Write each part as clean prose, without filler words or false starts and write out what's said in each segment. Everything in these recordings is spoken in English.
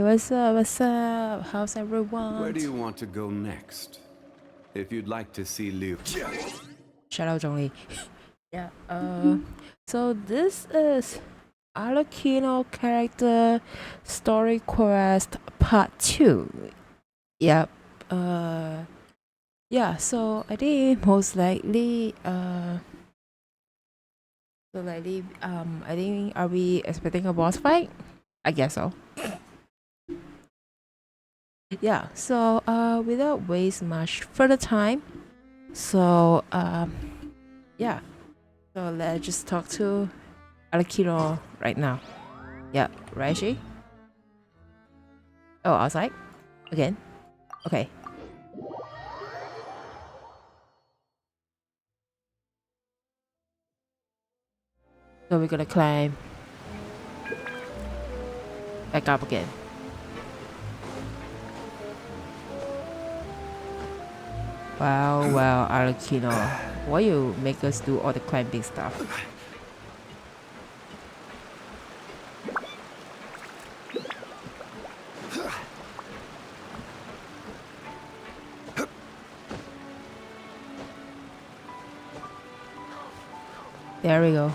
what's up? What's up? How's everyone? Where do you want to go next? If you'd like to see Liu. Shout out, Zhongli. Yeah. So this is Arlecchino character story quest part 2. Yep. Yeah. So I think most likely. I think, are we expecting a boss fight? I guess so. Yeah. So without waste much further time, so yeah. So let's just talk to Arlecchino right now. Yeah, right, she? Oh, outside? Again? Okay. So we're gonna climb back up again. Wow, Arlecchino. Why you make us do all the climbing stuff? There we go.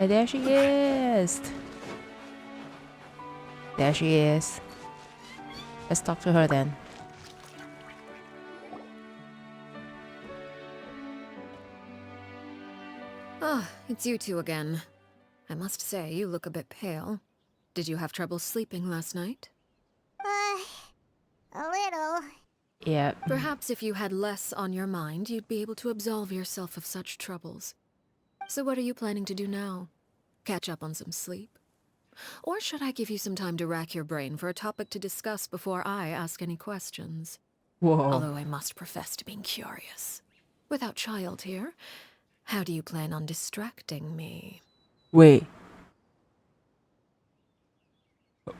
And there she is. There she is. Let's talk to her then. Ah, it's you two again. I must say, you look a bit pale. Did you have trouble sleeping last night? A little. Yeah. Perhaps if you had less on your mind, you'd be able to absolve yourself of such troubles. So what are you planning to do now? Catch up on some sleep? Or should I give you some time to rack your brain for a topic to discuss before I ask any questions? Whoa. Although I must profess to being curious. Without child here, how do you plan on distracting me? Wait.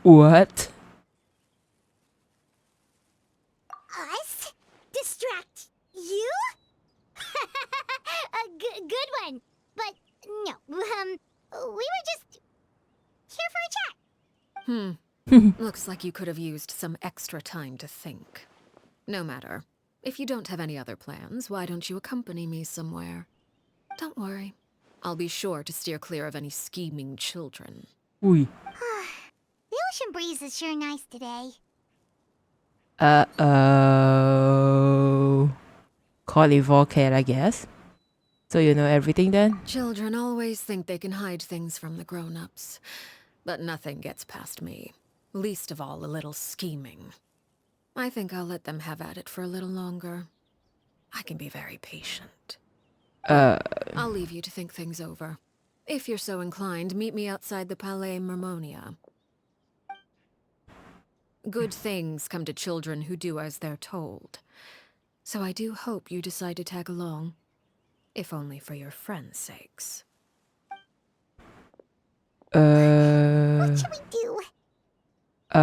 What? Us? Distract you? A good one. But no, we were just here for a chat. Looks like you could have used some extra time to think. No matter. If you don't have any other plans, why don't you accompany me somewhere? Don't worry. I'll be sure to steer clear of any scheming children. Ui. The ocean breeze is sure nice today. Call it volcano, I guess. So you know everything then? Children always think they can hide things from the grown-ups. But nothing gets past me. Least of all a little scheming. I think I'll let them have at it for a little longer. I can be very patient. I'll leave you to think things over. If you're so inclined, meet me outside the Palais Mermonia. Good things come to children who do as they're told. So I do hope you decide to tag along. If only for your friends' sakes. What should we do? She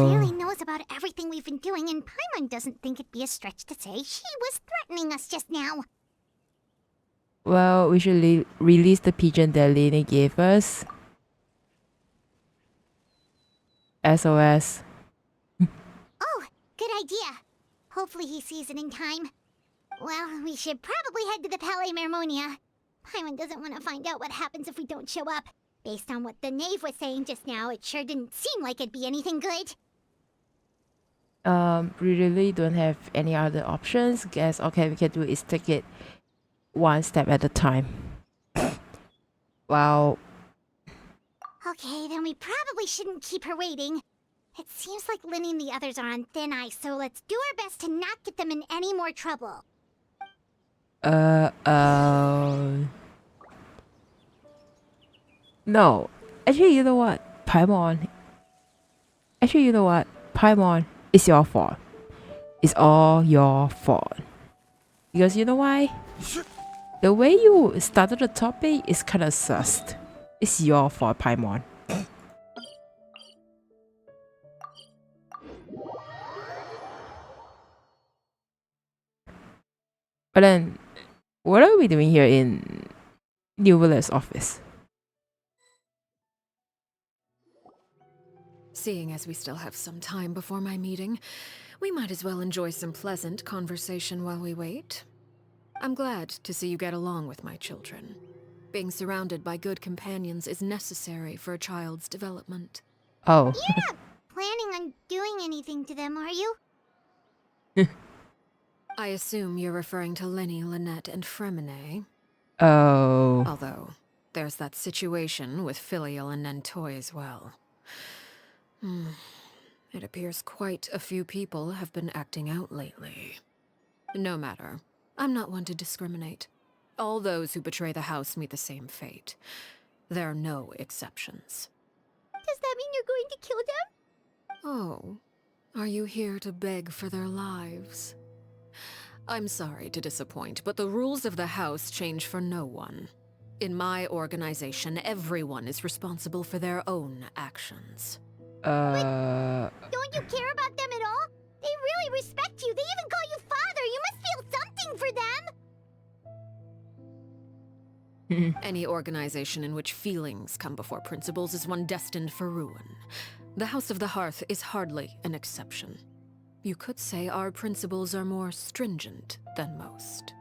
clearly knows about everything we've been doing, and Paimon doesn't think it'd be a stretch to say she was threatening us just now. Well, we should release the pigeon that Lene gave us. SOS. Oh, good idea. Hopefully he sees it in time. Well, we should probably head to the Palais Mermonia. Paimon doesn't want to find out what happens if we don't show up. Based on what the knave was saying just now, it sure didn't seem like it'd be anything good. We really don't have any other options. Guess okay, we can do is take it one step at a time. Wow. Okay, then we probably shouldn't keep her waiting. It seems like Linny and the others are on thin ice, so let's do our best to not get them in any more trouble. No. Actually, you know what? Paimon. Actually, you know what? Paimon, it's your fault. It's all your fault. Because you know why? The way you started the topic is kind of sus. It's your fault, Paimon. But then, what are we doing here in New Villas office? seeing as we still have some time before my meeting, we might as well enjoy some pleasant conversation while we wait. I'm glad to see you get along with my children. Being surrounded by good companions is necessary for a child's development. Oh. You're not planning on doing anything to them, are you? I assume you're referring to Lenny, Lynette, and Fremine. Oh. Although, there's that situation with Filial and Nentoy as well. It appears quite a few people have been acting out lately. No matter. I'm not one to discriminate. All those who betray the house meet the same fate. There are no exceptions. Does that mean you're going to kill them? Oh, are you here to beg for their lives? I'm sorry to disappoint, but the rules of the house change for no one. In my organization, everyone is responsible for their own actions. Don't you care about them at all? They really respect you. They even call you father. You must feel something for them. Any organization in which feelings come before principles is one destined for ruin. The House of the Hearth is hardly an exception. You could say our principles are more stringent than most.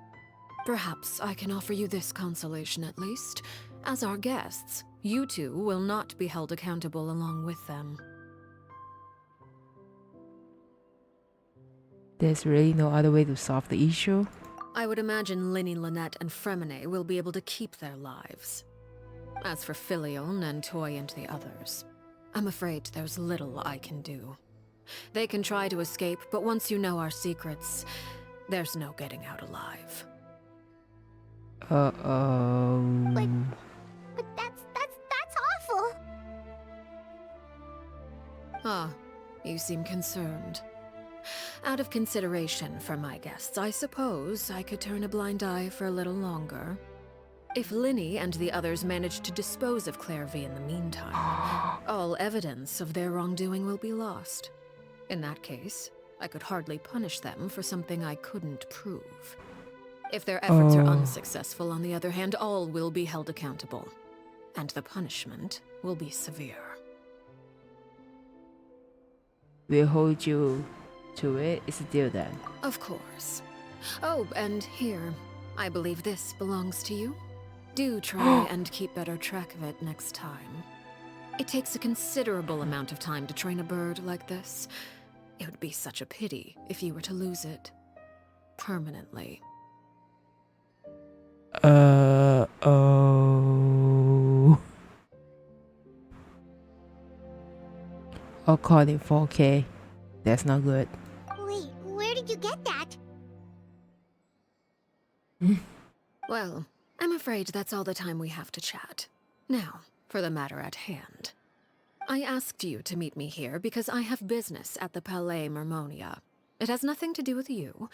Perhaps I can offer you this consolation at least. As our guests, you two will not be held accountable along with them. There's really no other way to solve the issue. I would imagine Linny, Lynette, and Fremine will be able to keep their lives. As for Filial, Nentoy, and the others, I'm afraid there's little I can do. They can try to escape, but once you know our secrets, there's no getting out alive. Uh-oh. But that's awful. Ah, you seem concerned. Out of consideration for my guests, I suppose I could turn a blind eye for a little longer. If Linny and the others manage to dispose of Clairvy in the meantime, all evidence of their wrongdoing will be lost. In that case, I could hardly punish them for something I couldn't prove. If their efforts are unsuccessful, on the other hand, all will be held accountable. And the punishment will be severe. We'll hold you to it. It's a deal then. Of course. Oh, and here, I believe this belongs to you. Do try and keep better track of it next time. It takes a considerable amount of time to train a bird like this. It would be such a pity if you were to lose it. Permanently. Oh. I'll call it 4K. That's not good. Wait, where did you get that? Well, I'm afraid that's all the time we have to chat. Now, for the matter at hand. I asked you to meet me here because I have business at the Palais Mermonia. It has nothing to do with you,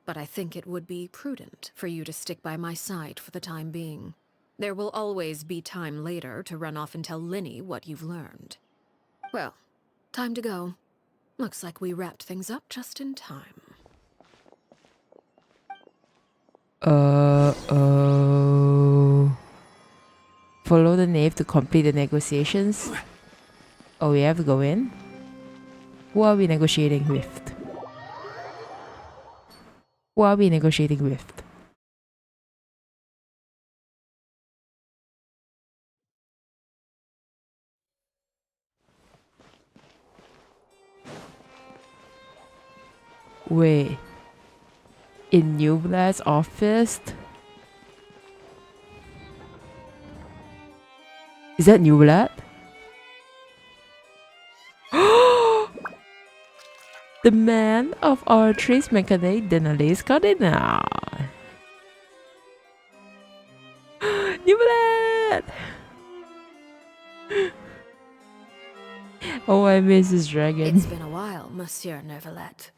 but I think it would be prudent for you to stick by my side for the time being. There will always be time later to run off and tell Linny what you've learned. Well, time to go. Looks like we wrapped things up just in time. Follow the knave to complete the negotiations. Oh, we have to go in? Who are we negotiating with? Who are we negotiating with? Wait. In Newblad's office? Is that Newblad? The man of our trees mechanic Denali's Cardinal. Newblad! Oh, I miss this dragon. It's been a while, Monsieur Nervalet.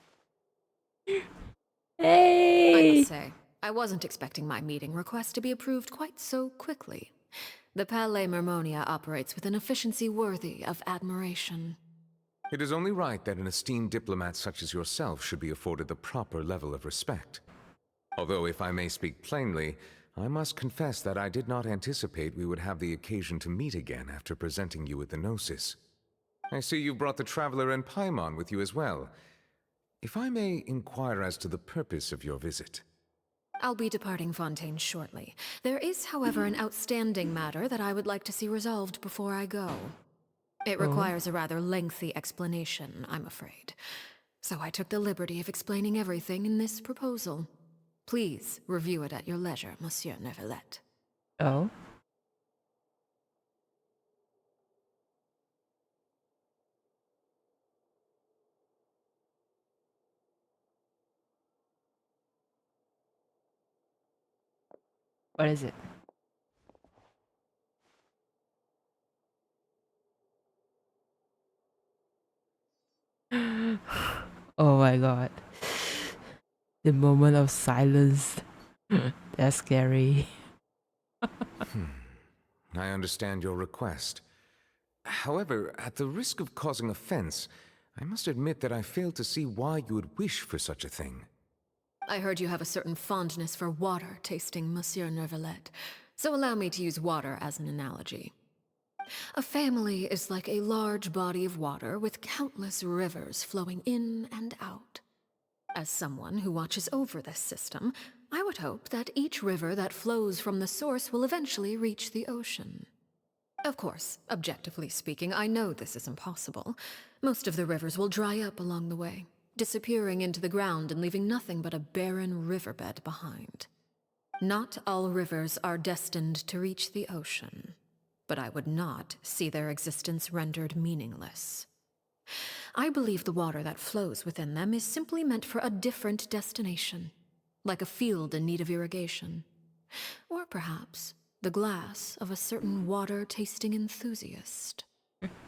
Hey! I must say, I wasn't expecting my meeting request to be approved quite so quickly. The Palais Mermonia operates with an efficiency worthy of admiration. It is only right that an esteemed diplomat such as yourself should be afforded the proper level of respect. Although, if I may speak plainly, I must confess that I did not anticipate we would have the occasion to meet again after presenting you with the Gnosis. I see you brought the Traveler and Paimon with you as well. If I may inquire as to the purpose of your visit. I'll be departing Fontaine shortly. There is, however, an outstanding matter that I would like to see resolved before I go. It requires a rather lengthy explanation, I'm afraid. So I took the liberty of explaining everything in this proposal. Please review it at your leisure, Monsieur Neuvillette. Oh? What is it? Oh my god. The moment of silence. That's scary. I understand your request. However, at the risk of causing offense, I must admit that I fail to see why you would wish for such a thing. I heard you have a certain fondness for water tasting, Monsieur Neuvillette, so allow me to use water as an analogy. A family is like a large body of water with countless rivers flowing in and out. As someone who watches over this system, I would hope that each river that flows from the source will eventually reach the ocean. Of course, objectively speaking, I know this is impossible. Most of the rivers will dry up along the way, disappearing into the ground and leaving nothing but a barren riverbed behind. Not all rivers are destined to reach the ocean, but I would not see their existence rendered meaningless. I believe the water that flows within them is simply meant for a different destination, like a field in need of irrigation. Or perhaps the glass of a certain water-tasting enthusiast.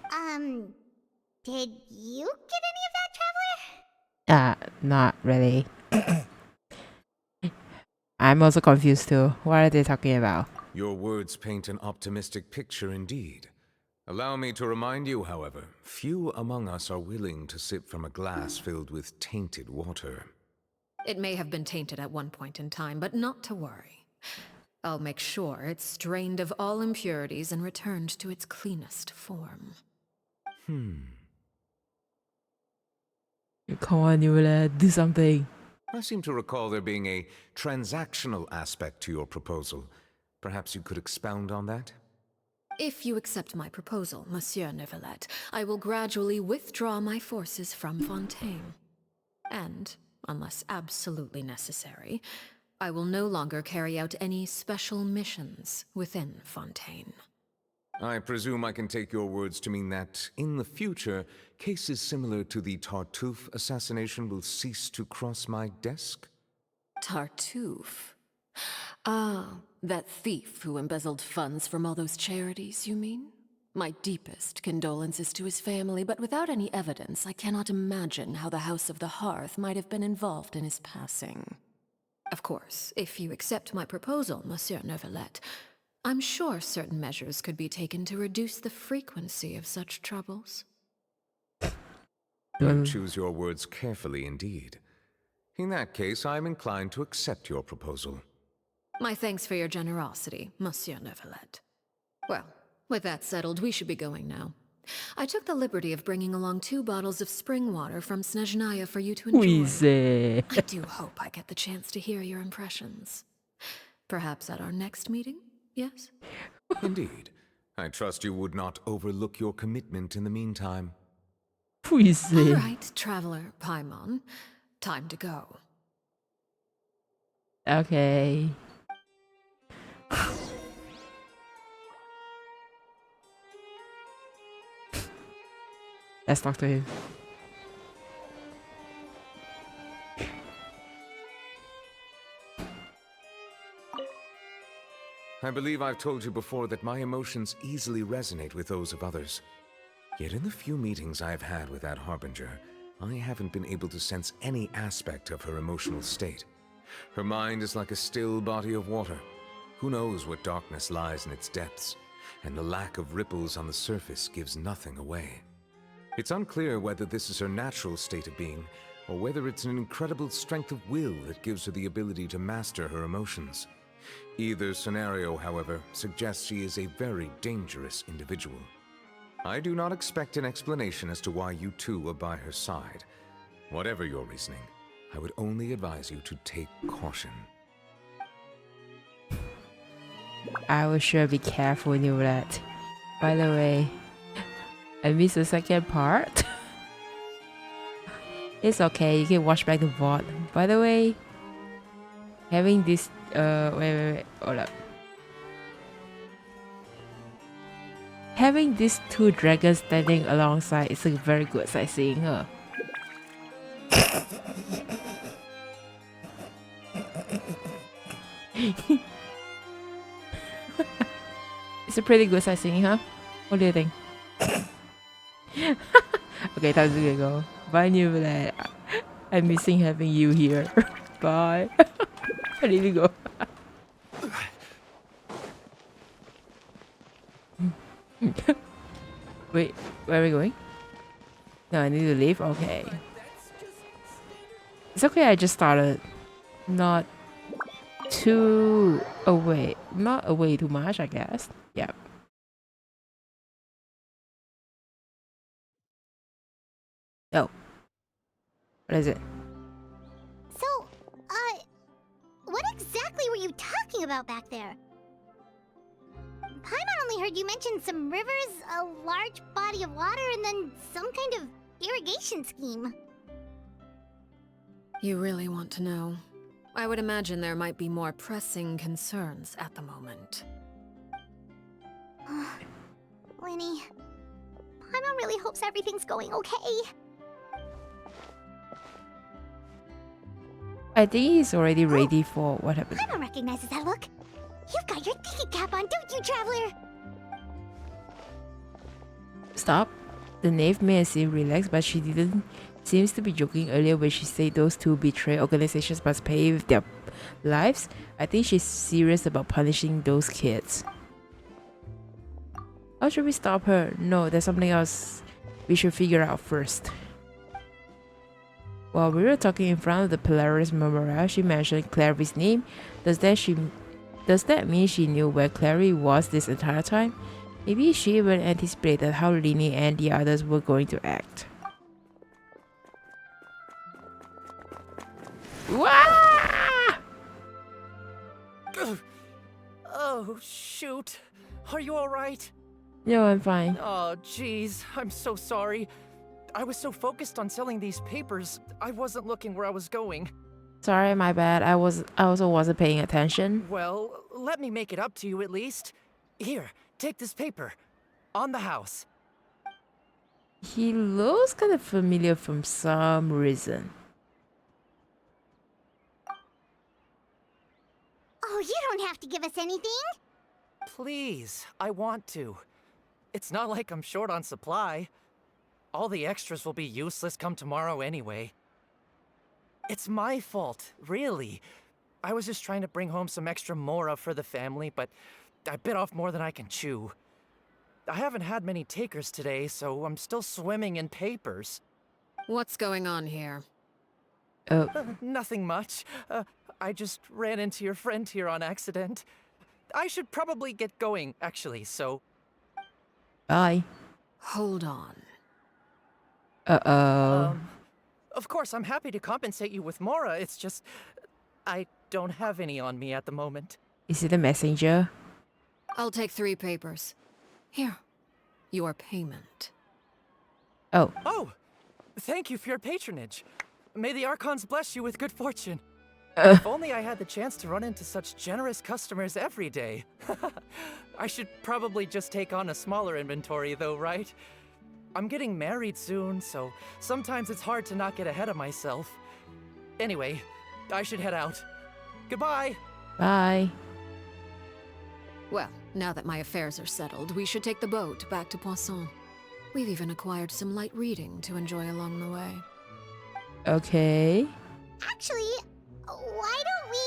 Did you get any of that, Traveler? Not really. I'm also confused too. What are they talking about? Your words paint an optimistic picture indeed. Allow me to remind you, however, few among us are willing to sip from a glass filled with tainted water. It may have been tainted at one point in time, but not to worry. I'll make sure it's drained of all impurities and returned to its cleanest form. Come on, Neuvillette, do something. I seem to recall there being a transactional aspect to your proposal. Perhaps you could expound on that? If you accept my proposal, Monsieur Neuvillette, I will gradually withdraw my forces from Fontaine. And, unless absolutely necessary, I will no longer carry out any special missions within Fontaine. I presume I can take your words to mean that, in the future, cases similar to the Tartuffe assassination will cease to cross my desk? Tartuffe? Ah, that thief who embezzled funds from all those charities, you mean? My deepest condolences to his family, but without any evidence, I cannot imagine how the House of the Hearth might have been involved in his passing. Of course, if you accept my proposal, Monsieur Neuvillette, I'm sure certain measures could be taken to reduce the frequency of such troubles. You choose your words carefully indeed. In that case, I am inclined to accept your proposal. My thanks for your generosity, Monsieur Neuvillette. Well, with that settled, we should be going now. I took the liberty of bringing along 2 bottles of spring water from Snezhnaya for you to enjoy. Wheezy. I do hope I get the chance to hear your impressions. Perhaps at our next meeting, yes? Indeed. I trust you would not overlook your commitment in the meantime. Wheezy. All right, Traveler Paimon. Time to go. Okay. Let's talk to him. I believe I've told you before that my emotions easily resonate with those of others. Yet in the few meetings I've had with that Harbinger, I haven't been able to sense any aspect of her emotional state. Her mind is like a still body of water. Who knows what darkness lies in its depths, and the lack of ripples on the surface gives nothing away. It's unclear whether this is her natural state of being, or whether it's an incredible strength of will that gives her the ability to master her emotions. Either scenario, however, suggests she is a very dangerous individual. I do not expect an explanation as to why you two were by her side. Whatever your reasoning, I would only advise you to take caution. I will sure be careful when you do that. By the way, I missed the second part. It's okay, you can watch back the VOD. By the way, having this wait, hold up. Having these two dragons standing alongside is a very good sightseeing, huh? It's a pretty good sightseeing, huh? What do you think? Okay, time to go. Bye, New Vlad. I'm missing having you here. Bye. I need to go. Wait, where are we going? No, I need to leave? Okay. It's okay, I just started. Not too away. Not away too much, I guess. Yeah. Oh. What is it? So, what exactly were you talking about back there? Paimon only heard you mention some rivers, a large body of water, and then some kind of irrigation scheme. You really want to know? I would imagine there might be more pressing concerns at the moment. Lenny, Paimon really hopes everything's going okay. I think he's already ready for what happened. Paimon recognizes that look. You've got your thinking cap on, don't you, Traveler? Stop. The knave may seem relaxed, but she didn't. Seems to be joking earlier when she said those two betrayed organizations must pay with their lives. I think she's serious about punishing those kids. How should we stop her? No, there's something else we should figure out first. While we were talking in front of the Polaris Memorial, she mentioned Clary's name. Does that mean she knew where Clary was this entire time? Maybe she even anticipated how Lini and the others were going to act. Wah! Oh, shoot. Are you alright? No, I'm fine. Oh, jeez. I'm so sorry. I was so focused on selling these papers, I wasn't looking where I was going. Sorry, my bad. I also wasn't paying attention. Well, let me make it up to you at least. Here, take this paper. On the house. He looks kind of familiar from some reason. Oh, you don't have to give us anything. Please, I want to. It's not like I'm short on supply. All the extras will be useless come tomorrow anyway. It's my fault, really. I was just trying to bring home some extra mora for the family, but I bit off more than I can chew. I haven't had many takers today, so I'm still swimming in papers. What's going on here? Oh, Nothing much. I just ran into your friend here on accident. I should probably get going, actually, so... bye. Hold on. Uh-oh. Of course, I'm happy to compensate you with mora, it's just... I don't have any on me at the moment. Is it a messenger? I'll take 3 papers. Here. Your payment. Oh, Oh! Thank you for your patronage. May the Archons bless you with good fortune. Uh. If only I had the chance to run into such generous customers every day. I should probably just take on a smaller inventory though, right? I'm getting married soon, so sometimes it's hard to not get ahead of myself. Anyway, I should head out. Goodbye! bye. Well, now that my affairs are settled, we should take the boat back to Poisson. We've even acquired some light reading to enjoy along the way. Okay. Actually, why don't we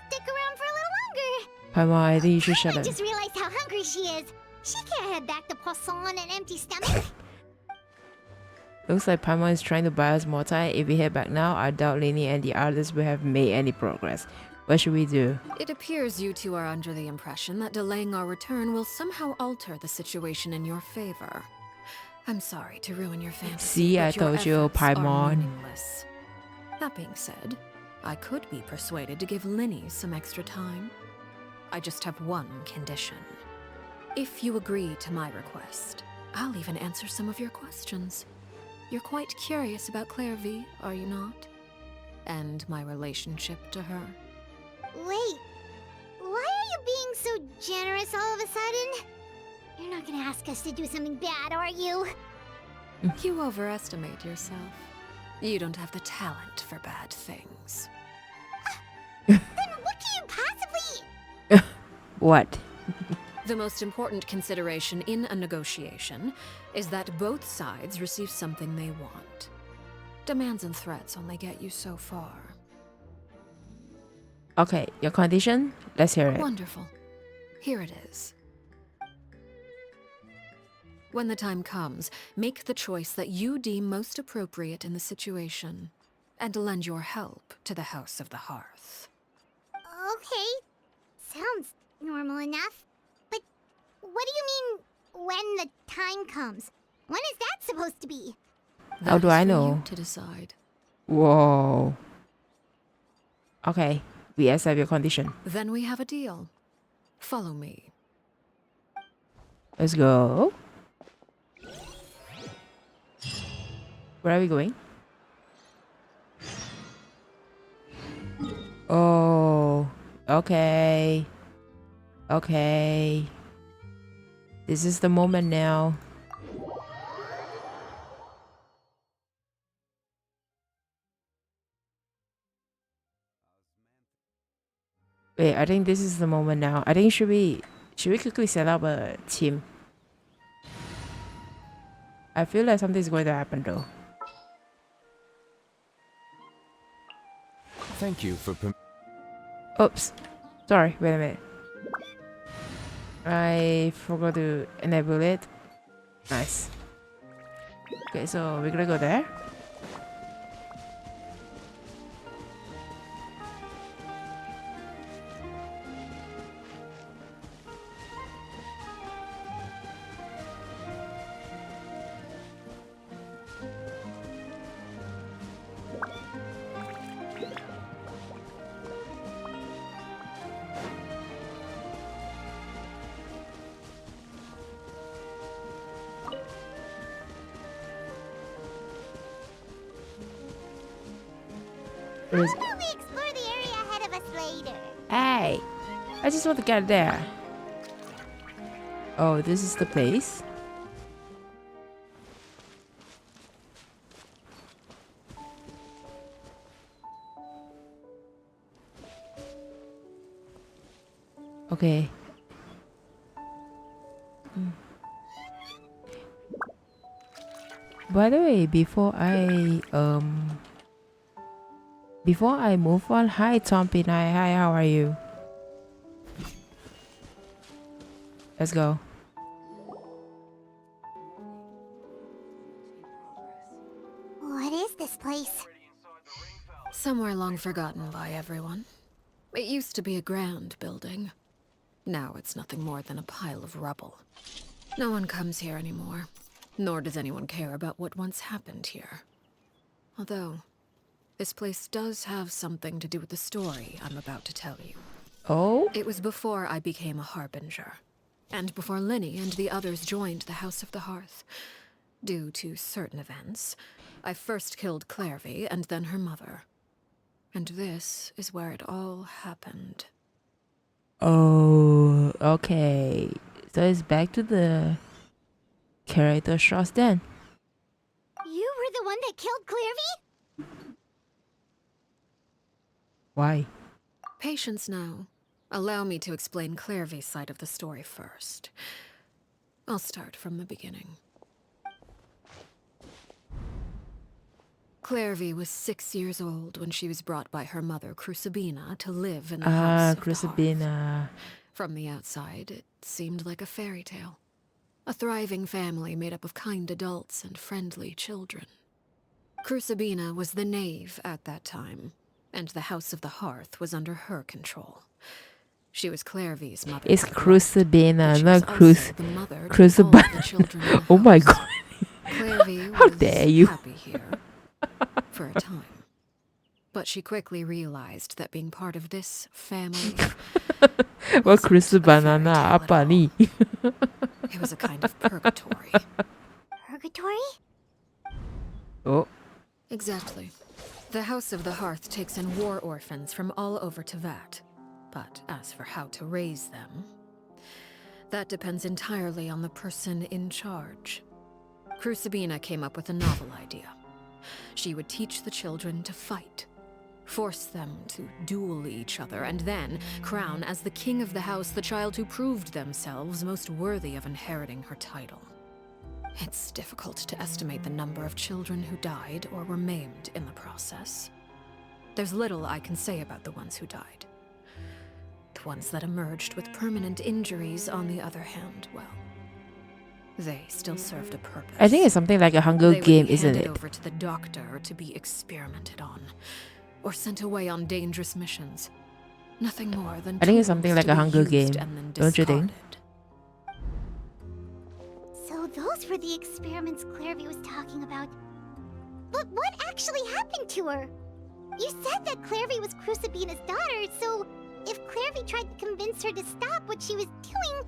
stick around for a little longer? Paimon, I think you should shut I up. just realized how hungry she is. She can't head back to Poisson on an empty stomach. Looks like Paimon is trying to buy us more time. If we head back now, I doubt Lini and the others will have made any progress. What should we do? It appears you two are under the impression that delaying our return will somehow alter the situation in your favor. I'm sorry to ruin your fantasy, See, I but your told you, efforts are Paimon. meaningless. That being said, I could be persuaded to give Linny some extra time. I just have one condition. If you agree to my request, I'll even answer some of your questions. You're quite curious about Clairvy, are you not? And my relationship to her. Wait, why are you being so generous all of a sudden? You're not gonna ask us to do something bad, are you? You overestimate yourself. You don't have the talent for bad things. Then what can you possibly... What? The most important consideration in a negotiation is that both sides receive something they want. Demands and threats only get you so far. Okay, your condition? Let's hear it. Wonderful. Here it is. When the time comes, make the choice that you deem most appropriate in the situation, and lend your help to the House of the Hearth. Okay, sounds normal enough. But what do you mean, when the time comes? When is that supposed to be? How do That is I for know? you to decide. Whoa. Okay, we accept your condition. Then we have a deal. Follow me. Let's go. Where are we going? Oh, okay. Okay. This is the moment now. Wait, I think this is the moment now. I think should we quickly set up a team? I feel like something's going to happen though. Thank you for Oops. Sorry, wait a minute. I forgot to enable it. Nice. Okay, so we're gonna go there. Where's- How about we explore the area ahead of us later? Hey, I just want to get there. Oh, this is the place. Okay. By the way, before I move on, hi Tompin, hi, how are you? Let's go. What is this place? Somewhere long forgotten by everyone. It used to be a grand building. Now it's nothing more than a pile of rubble. No one comes here anymore, nor does anyone care about what once happened here. Although, this place does have something to do with the story I'm about to tell you. Oh, It was before I became a harbinger, and before Linny and the others joined the House of the Hearth. Due to certain events, I first killed Clairvy and then her mother. And this is where it all happened. oh, okay. So it's back to the character shots then. You were the one that killed Clairvy? Why? Patience now. Allow me to explain Clairvy's side of the story first. I'll start from the beginning. Clairvy was 6 years old when she was brought by her mother, Crucibina, to live in the House of the Hearth. Crucibina. From the outside, it seemed like a fairy tale. A thriving family made up of kind adults and friendly children. Crucibina was the knave at that time, and the House of the Hearth was under her control. She was Clairvy's mother. It's by right, Crucibina, but she not was Cruz. also the mother to Crucibina. all the children in the Oh my house. god. Clairvy How was dare you. happy here for a time. But she quickly realized that being part of this family What wasn't a Crucibina fairy na tale at apa all. ni? It was a kind of purgatory. Purgatory? Oh. Exactly. The House of the Hearth takes in war orphans from all over Tevat. But as for how to raise them, that depends entirely on the person in charge. Crucibina came up with a novel idea. She would teach the children to fight, force them to duel each other, and then crown as the king of the house the child who proved themselves most worthy of inheriting her title. It's difficult to estimate the number of children who died or were maimed in the process. There's little I can say about the ones who died. The ones that emerged with permanent injuries, on the other hand, well, they still served a purpose. I think it's something like a Hunger They would Game, be isn't handed it? over to the doctor to be experimented on, or sent away on dangerous missions. Nothing more than I think it's tools something like to a be Hunger used Game, and then don't you think? discarded. So those were the experiments Clairvy was talking about. But what actually happened to her? You said that Clairvy was Crucibina's daughter, so if Clairvy tried to convince her to stop what she was doing,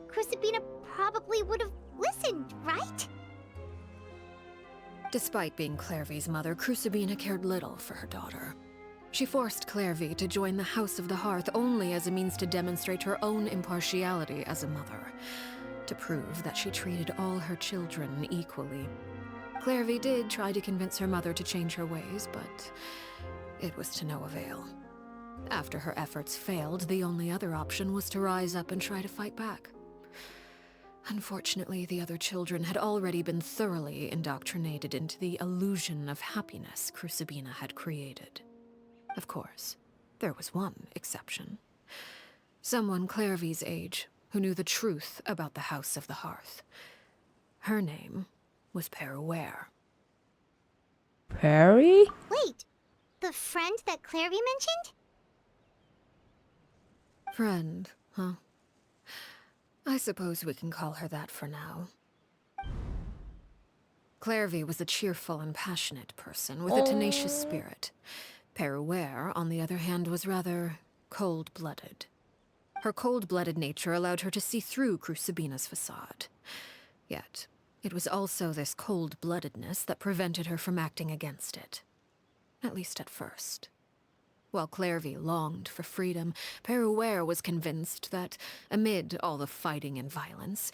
Crucibina probably would have listened, right? Despite being Clairvy's mother, Crucibina cared little for her daughter. She forced Clairvy to join the House of the Hearth only as a means to demonstrate her own impartiality as a mother, to prove that she treated all her children equally. Clairvy did try to convince her mother to change her ways, but it was to no avail. After her efforts failed, the only other option was to rise up and try to fight back. Unfortunately, the other children had already been thoroughly indoctrinated into the illusion of happiness Crucibina had created. Of course, there was one exception. Someone Clairvy's age who knew the truth about the House of the Hearth. Her name was Peruere. Perry? Wait, the friend that Clairvy mentioned? Friend, huh? I suppose we can call her that for now. Clairvy was a cheerful and passionate person with a tenacious spirit. Peruere, on the other hand, was rather cold-blooded. Her cold-blooded nature allowed her to see through Crucibina's facade. Yet, it was also this cold-bloodedness that prevented her from acting against it. At least at first. While Clairvy longed for freedom, Peruere was convinced that, amid all the fighting and violence,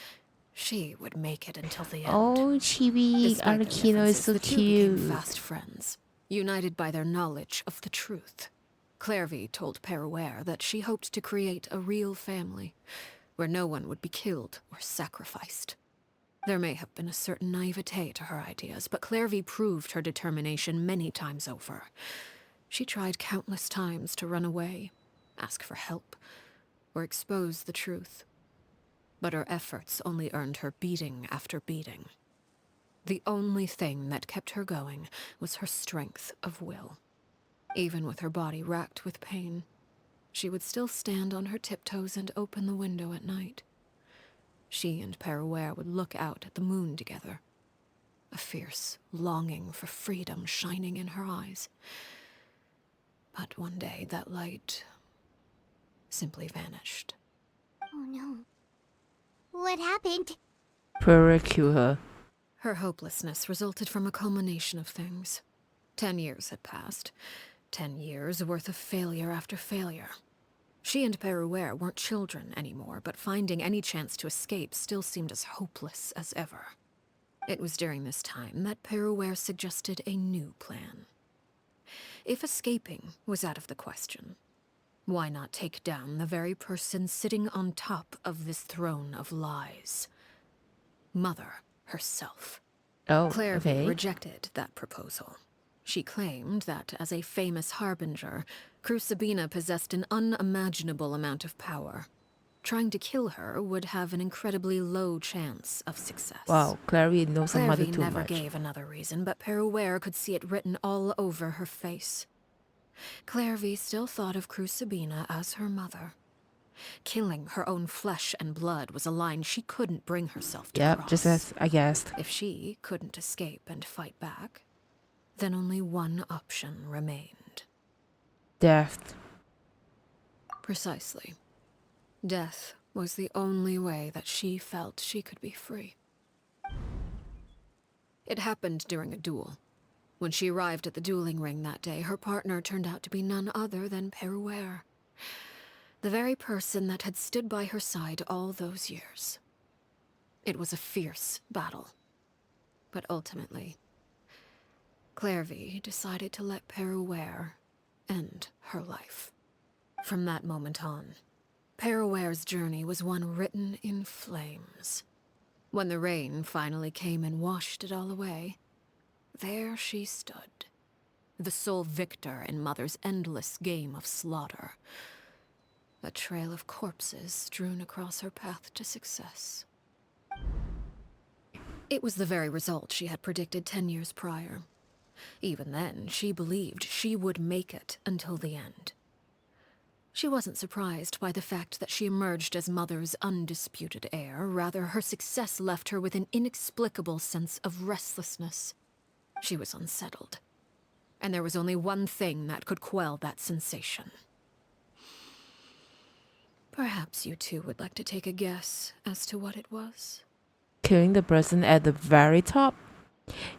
she would make it until the end. Oh, Chibi. Despite their Arlecchino is differences, so the two became cute. fast friends, united by their knowledge of the truth. Clairvy told Peruere that she hoped to create a real family, where no one would be killed or sacrificed. There may have been a certain naivete to her ideas, but Clairvy proved her determination many times over. She tried countless times to run away, ask for help, or expose the truth. But her efforts only earned her beating after beating. The only thing that kept her going was her strength of will. Even with her body racked with pain, she would still stand on her tiptoes and open the window at night. She and Peruere would look out at the moon together, a fierce longing for freedom shining in her eyes. But one day that light simply vanished. Oh no. What happened? Perry killed her. Her hopelessness resulted from a culmination of things. 10 years had passed. 10 years worth of failure after failure. She and Peruere weren't children anymore, but finding any chance to escape still seemed as hopeless as ever. It was during this time that Peruere suggested a new plan. If escaping was out of the question, why not take down the very person sitting on top of this throne of lies? Mother herself. Oh, Clairvy okay. rejected that proposal. She claimed that, as a famous harbinger, Crucibina possessed an unimaginable amount of power. Trying to kill her would have an incredibly low chance of success. Wow, Clary knows her mother Clairvy too never much. gave another reason, but Peruere could see it written all over her face. Clairvy still thought of Crucibina as her mother. Killing her own flesh and blood was a line she couldn't bring herself to Yep, cross. just as I guessed. If she couldn't escape and fight back, then only one option remained. Death. Precisely. Death was the only way that she felt she could be free. It happened during a duel. When she arrived at the dueling ring that day, her partner turned out to be none other than Peruere, the very person that had stood by her side all those years. It was a fierce battle. But ultimately, Clairvy decided to let Peruere end her life. From that moment on, Peruere's journey was one written in flames. When the rain finally came and washed it all away, there she stood, the sole victor in Mother's endless game of slaughter. A trail of corpses strewn across her path to success. It was the very result she had predicted 10 years prior. Even then, she believed she would make it until the end. She wasn't surprised by the fact that she emerged as Mother's undisputed heir. Rather, her success left her with an inexplicable sense of restlessness. She was unsettled. And there was only one thing that could quell that sensation. Perhaps you two would like to take a guess as to what it was? Killing the person at the very top?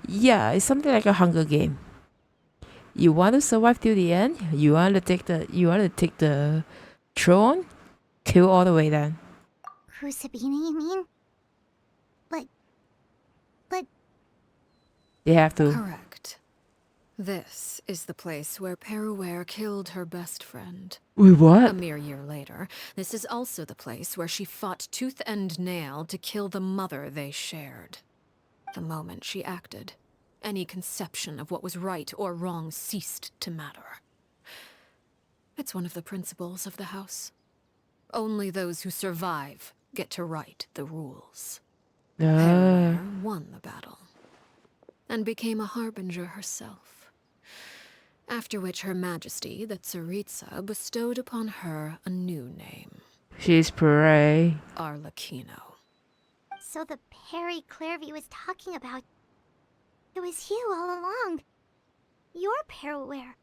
Yeah, it's something like a Hunger Game. You want to survive till the end? You want to take the throne? Kill all the way then. Crucibina, you mean? But They have to. Correct. This is the place where Peruere killed her best friend. Wait, A what? mere year later, this is also the place where she fought tooth and nail to kill the mother they shared. The moment she acted, any conception of what was right or wrong ceased to matter. It's one of the principles of the house. Only those who survive get to write the rules. Peruere won the battle, and became a harbinger herself. After which Her Majesty, the Tsaritsa, bestowed upon her a new name. She's prey. Arlecchino. so the Perry Clairvy was talking about, it was you all along. You're Peruere.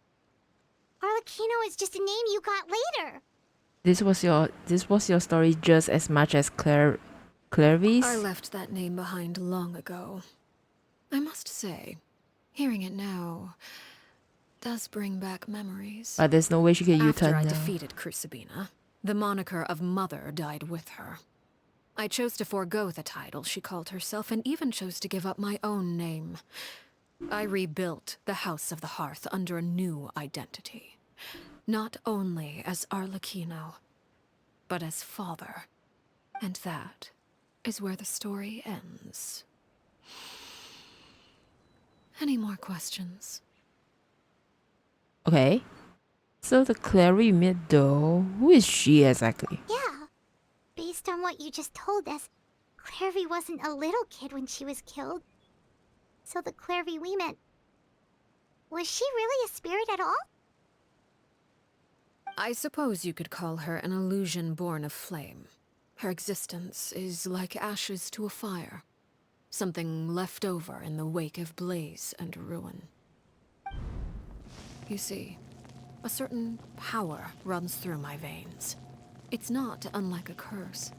Arlecchino is just a name you got later. This was your story just as much as Clairvy's? I left that name behind long ago. I must say, hearing it now does bring back memories. But there's no way she can After U-turn I now. defeated Crucibina, the moniker of Mother died with her. I chose to forego the title she called herself and even chose to give up my own name. I rebuilt the House of the Hearth under a new identity. Not only as Arlecchino, but as father. And that is where the story ends. Any more questions? Okay. So the Clary you met though, who is she exactly? Yeah. Based on what you just told us, Clairvy wasn't a little kid when she was killed. So the Clairvy we met, was she really a spirit at all? I suppose you could call her an illusion born of flame. Her existence is like ashes to a fire. Something left over in the wake of blaze and ruin. You see, a certain power runs through my veins. It's not unlike a curse.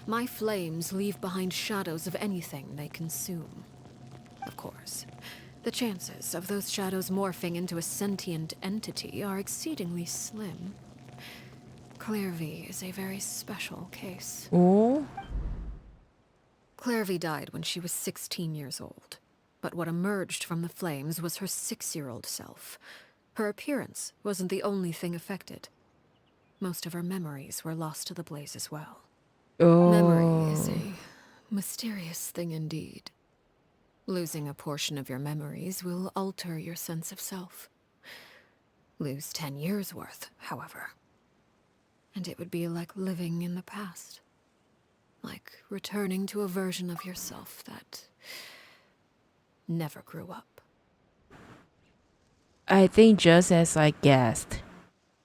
My flames leave behind shadows of anything they consume. Of course, the chances of those shadows morphing into a sentient entity are exceedingly slim. Clairvy is a very special case. Oh? Clairvy died when she was 16 years old. But what emerged from the flames was her 6-year-old self. Her appearance wasn't the only thing affected. Most of her memories were lost to the blaze as well. Oh. Memory is a mysterious thing indeed. Losing a portion of your memories will alter your sense of self. Lose 10 years' worth, however, and it would be like living in the past. Like returning to a version of yourself that never grew up. I think just as I guessed.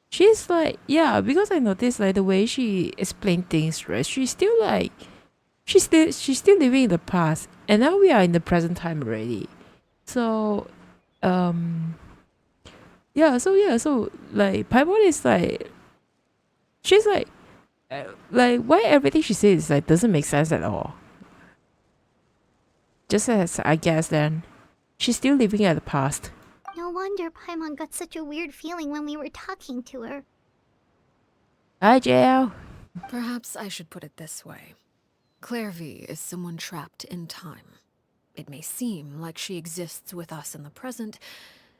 She's like, yeah, because I noticed like the way she explained things, right? She's still like, she's still living in the past, and now we are in the present time already. So, um, so like Paimon is like, she's like why everything she says like doesn't make sense at all. Just as I guess, then she's still living at the past. No wonder Paimon got such a weird feeling when we were talking to her. Hi, JL. Perhaps I should put it this way. Clairvy is someone trapped in time. It may seem like she exists with us in the present,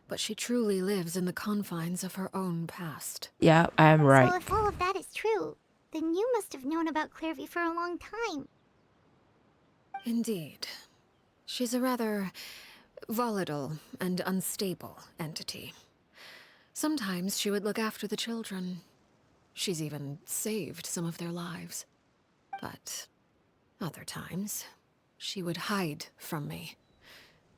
but she truly lives in the confines of her own past. Yeah, I am So right. if all of that is true, then you must have known about Clairvy for a long time. Indeed. She's a rather volatile and unstable entity. Sometimes she would look after the children. She's even saved some of their lives. But other times, she would hide from me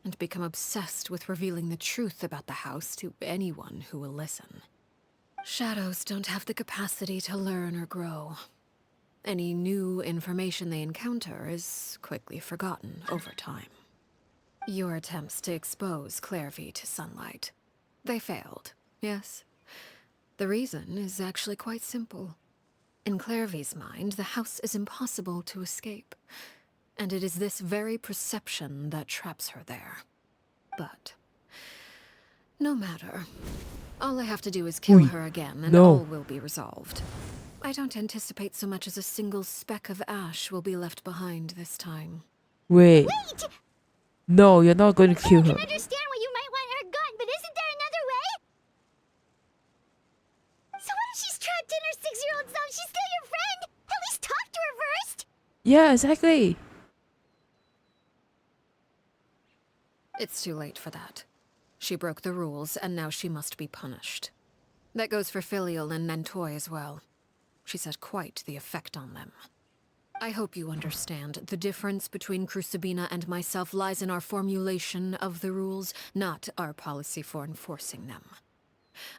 and become obsessed with revealing the truth about the house to anyone who will listen. Shadows don't have the capacity to learn or grow. Any new information they encounter is quickly forgotten over time. Your attempts to expose Clairvy to sunlight, they failed, yes? The reason is actually quite simple. In Clairvy's mind, the house is impossible to escape, and it is this very perception that traps her there. But no matter. All I have to do is kill her again, and no. all will be resolved. I don't anticipate so much as a single speck of ash will be left behind this time. Wait. Wait! No, you're not going to kill I her. can understand why you might want her gun, but isn't there another way? So what if she's trapped in her 6-year-old self? She's still your friend! At least talk to her first! Yeah, exactly. It's too late for that. She broke the rules, and now she must be punished. That goes for Filial and Nantoy as well. She's had quite the effect on them. I hope you understand. The difference between Crucibina and myself lies in our formulation of the rules, not our policy for enforcing them.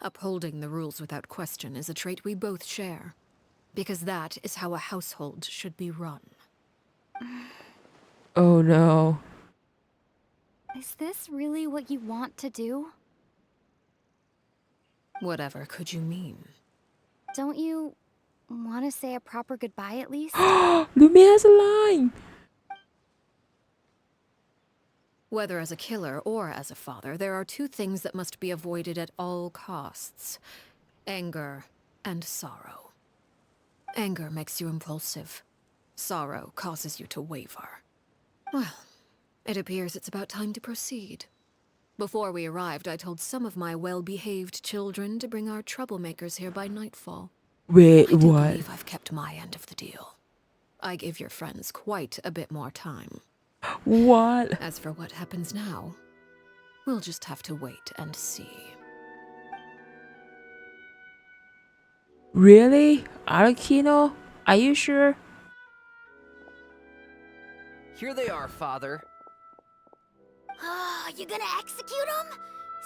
Upholding the rules without question is a trait we both share, because that is how a household should be run. Oh no. Is this really what you want to do? Whatever could you mean? Don't you want to say a proper goodbye at least? Lumia has a line. Whether as a killer or as a father, there are two things that must be avoided at all costs: anger and sorrow. Anger makes you impulsive. Sorrow causes you to waver. Well, it appears it's about time to proceed. Before we arrived, I told some of my well-behaved children to bring our troublemakers here by nightfall. Wait, I do what? believe I've kept my end of the deal. I give your friends quite a bit more time. What? As for what happens now, we'll just have to wait and see. Really? Arlecchino? Are you sure? Here they are, Father. You gonna execute him?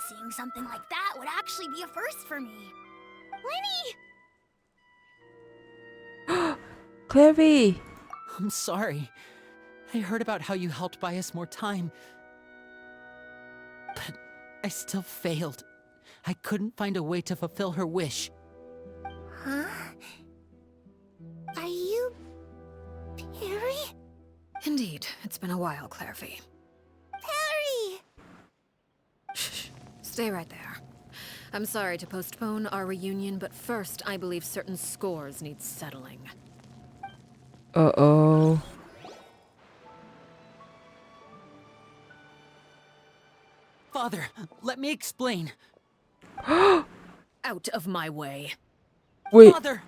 Seeing something like that would actually be a first for me. Winnie! Clairvy. I'm sorry. I heard about how you helped buy us more time. But I still failed. I couldn't find a way to fulfill her wish. Huh? Are you... Perry? Indeed, it's been a while, Clairvy. Perry! Shh. Stay right there. I'm sorry to postpone our reunion, but first I believe certain scores need settling. Uh-oh. Father, let me explain. Out of my way. Wait. Father!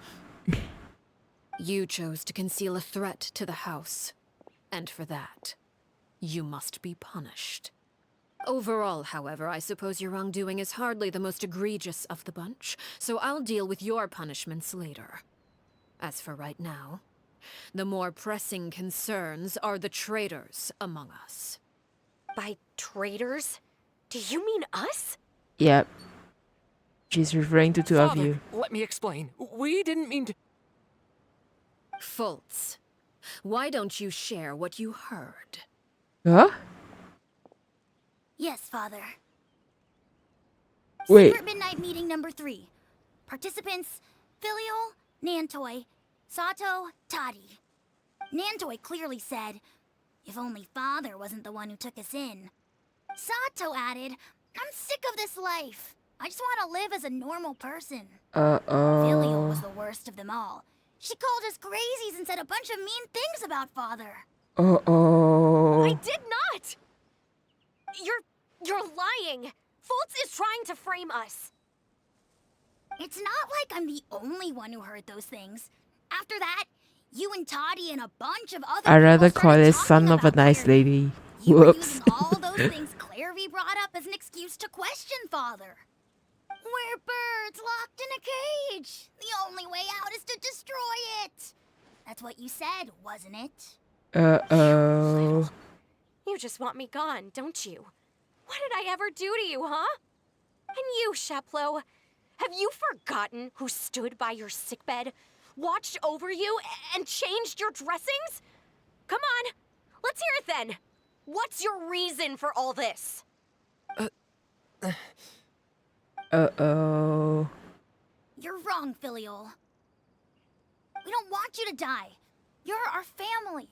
You chose to conceal a threat to the house. And for that, you must be punished. Overall, however, I suppose your wrongdoing is hardly the most egregious of the bunch, so I'll deal with your punishments later. As for right now, the more pressing concerns are the traitors among us. By traitors? Do you mean us? Yep. She's referring to two of Father, you. let me explain. We didn't mean to... Fultz, why don't you share what you heard? Huh? Yes, Father. Wait. Secret Midnight Meeting number 3. Participants, Filial, Nantoi, Sato, Toddy. Nantoi clearly said, if only Father wasn't the one who took us in. Sato added, I'm sick of this life. I just want to live as a normal person. Filial was the worst of them all. She called us crazies and said a bunch of mean things about Father. Uh-oh. I did not! You're lying! Fultz is trying to frame us. It's not like I'm the only one who heard those things. After that, you and Toddy and a bunch of other I'd rather people call started it talking son of a about nice Clairvy. lady. You were Whoops. using all those things Clairvy brought up as an excuse to question Father. We're birds locked in a cage. The only way out is to destroy it. That's what you said, wasn't it? Uh-oh. You just want me gone, don't you? What did I ever do to you, huh? And you, Sheplo, have you forgotten who stood by your sickbed, watched over you, and changed your dressings? Come on, let's hear it then. What's your reason for all this? Uh-oh. You're wrong, Filial. We don't want you to die. You're our family.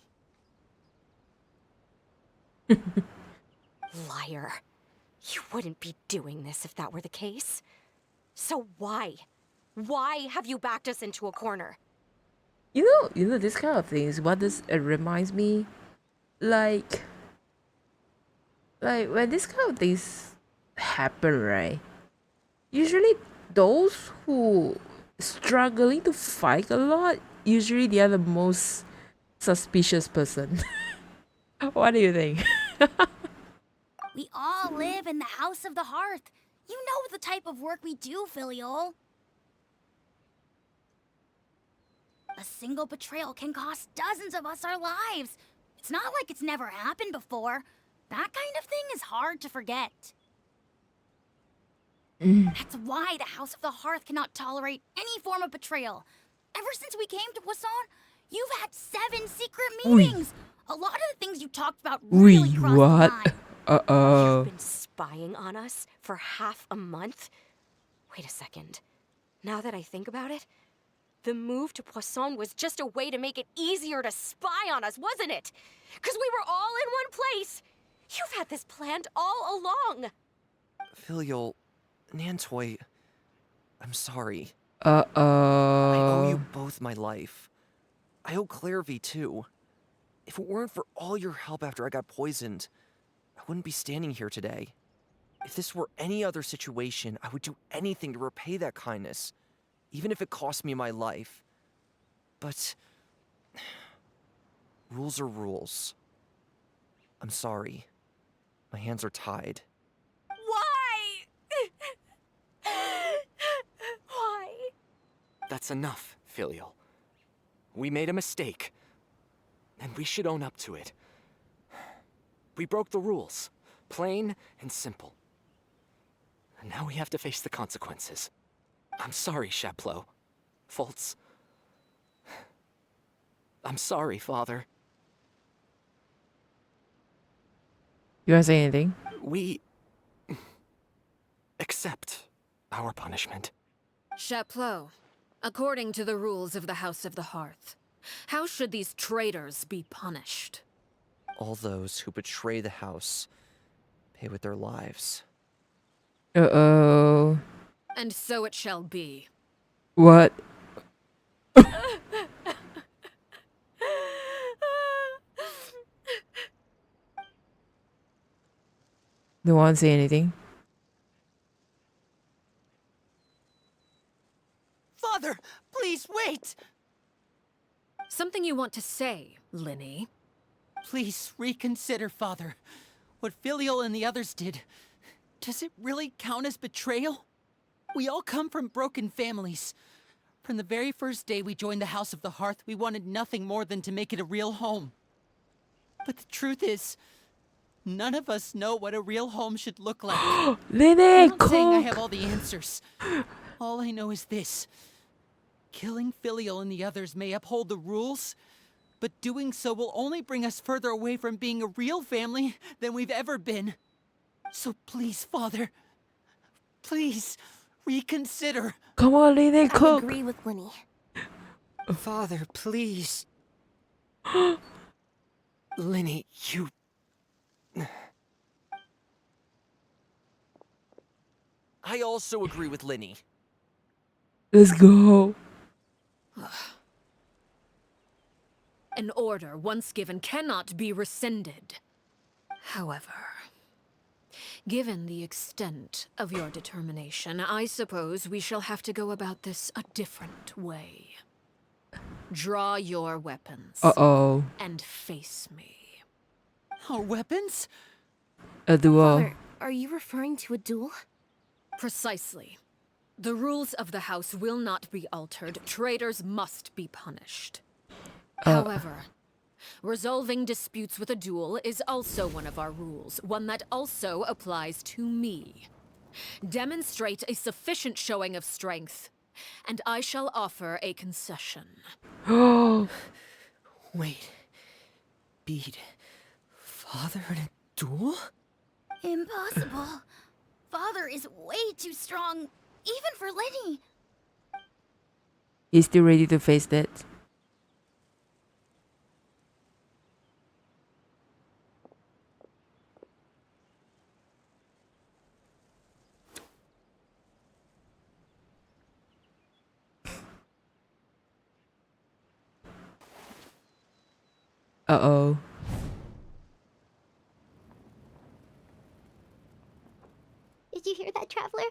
Liar. You wouldn't be doing this if that were the case. So why? Why have you backed us into a corner? You know this kind of things, what does it reminds me? Like when this kind of things happen, right? Usually those who struggling to fight a lot, usually they are the most suspicious person. What do you think? We all live in the House of the Hearth. You know the type of work we do, Filial. A single betrayal can cost dozens of us our lives. It's not like it's never happened before. That kind of thing is hard to forget. That's why the House of the Hearth cannot tolerate any form of betrayal. Ever since we came to Poisson, you've had 7 secret meetings. A lot of the things you talked about really crossed the what? line. Uh-oh. You've been spying on us for half a month? Wait a second. Now that I think about it, the move to Poisson was just a way to make it easier to spy on us, wasn't it? Because we were all in one place. You've had this planned all along. Filial, Nantoi, I'm sorry. Uh-oh. I owe you both my life. I owe Clairvy too. If it weren't for all your help after I got poisoned, I wouldn't be standing here today. If this were any other situation, I would do anything to repay that kindness, even if it cost me my life. But rules are rules. I'm sorry. My hands are tied. Why? Why? That's enough, Filial. We made a mistake, and we should own up to it. We broke the rules, plain and simple. And now we have to face the consequences. I'm sorry, Chapleau. Fultz. I'm sorry, Father. You wanna say anything? We accept our punishment. Chapleau, according to the rules of the House of the Hearth, how should these traitors be punished? All those who betray the house pay with their lives. Uh-oh. And so it shall be. What? Don't want to say anything? Father, please wait! Something you want to say, Linny? Please reconsider, Father. What Filial and the others did, does it really count as betrayal? We all come from broken families. From the very first day we joined the House of the Hearth, we wanted nothing more than to make it a real home. But the truth is, None of us know what a real home should look like. Lily, I'm not saying I have cook. all the answers. All I know is this. Killing Filial and the others may uphold the rules, but doing so will only bring us further away from being a real family than we've ever been. So please, Father, please, reconsider. Come on, Lily, I cook. agree with Winnie. Father, please. Linny, you... I also agree with Linny. Let's go. An order once given cannot be rescinded. However, given the extent of your determination, I suppose we shall have to go about this a different way. Draw your weapons. Uh-oh. And face me. Our weapons? A duel. Father, are you referring to a duel? Precisely. The rules of the house will not be altered. Traitors must be punished. However, resolving disputes with a duel is also one of our rules, one that also applies to me. Demonstrate a sufficient showing of strength, and I shall offer a concession. Wait. Beat Father in a duel? Impossible. Father is way too strong, even for Lenny. He's still ready to face that. Uh-oh. Did you hear that, Traveler?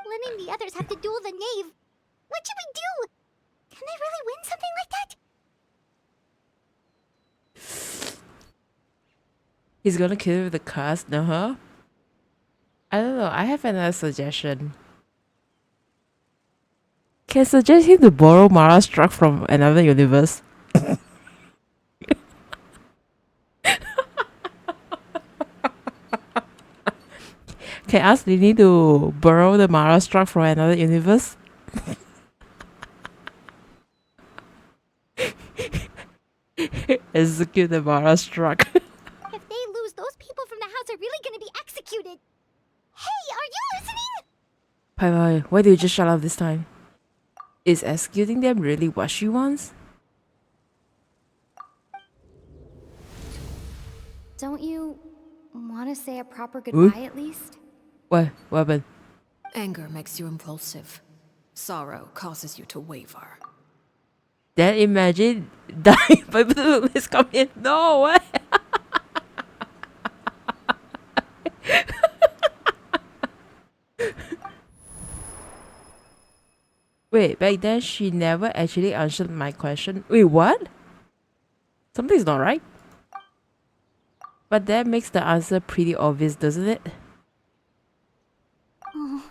Len and the others have to duel the knave. What should we do? Can they really win something like that? He's gonna kill the cast, huh? I don't know. I have another suggestion. Can I suggest him to borrow Mara's truck from another universe? Can I ask Lily to borrow the Mara's truck from another universe? Execute the Mara's truck. If they lose, those people from the house are really gonna be executed. Hey, are you listening? Bye, why do you just shut up this time? Is executing them really what she wants? Don't you want to say a proper goodbye at least? What happened? Anger makes you impulsive. Sorrow causes you to waver. Then imagine dying by blue. Let's come in. No, what? Wait, back then she never actually answered my question. Wait, what? Something's not right. But that makes the answer pretty obvious, doesn't it? Oh,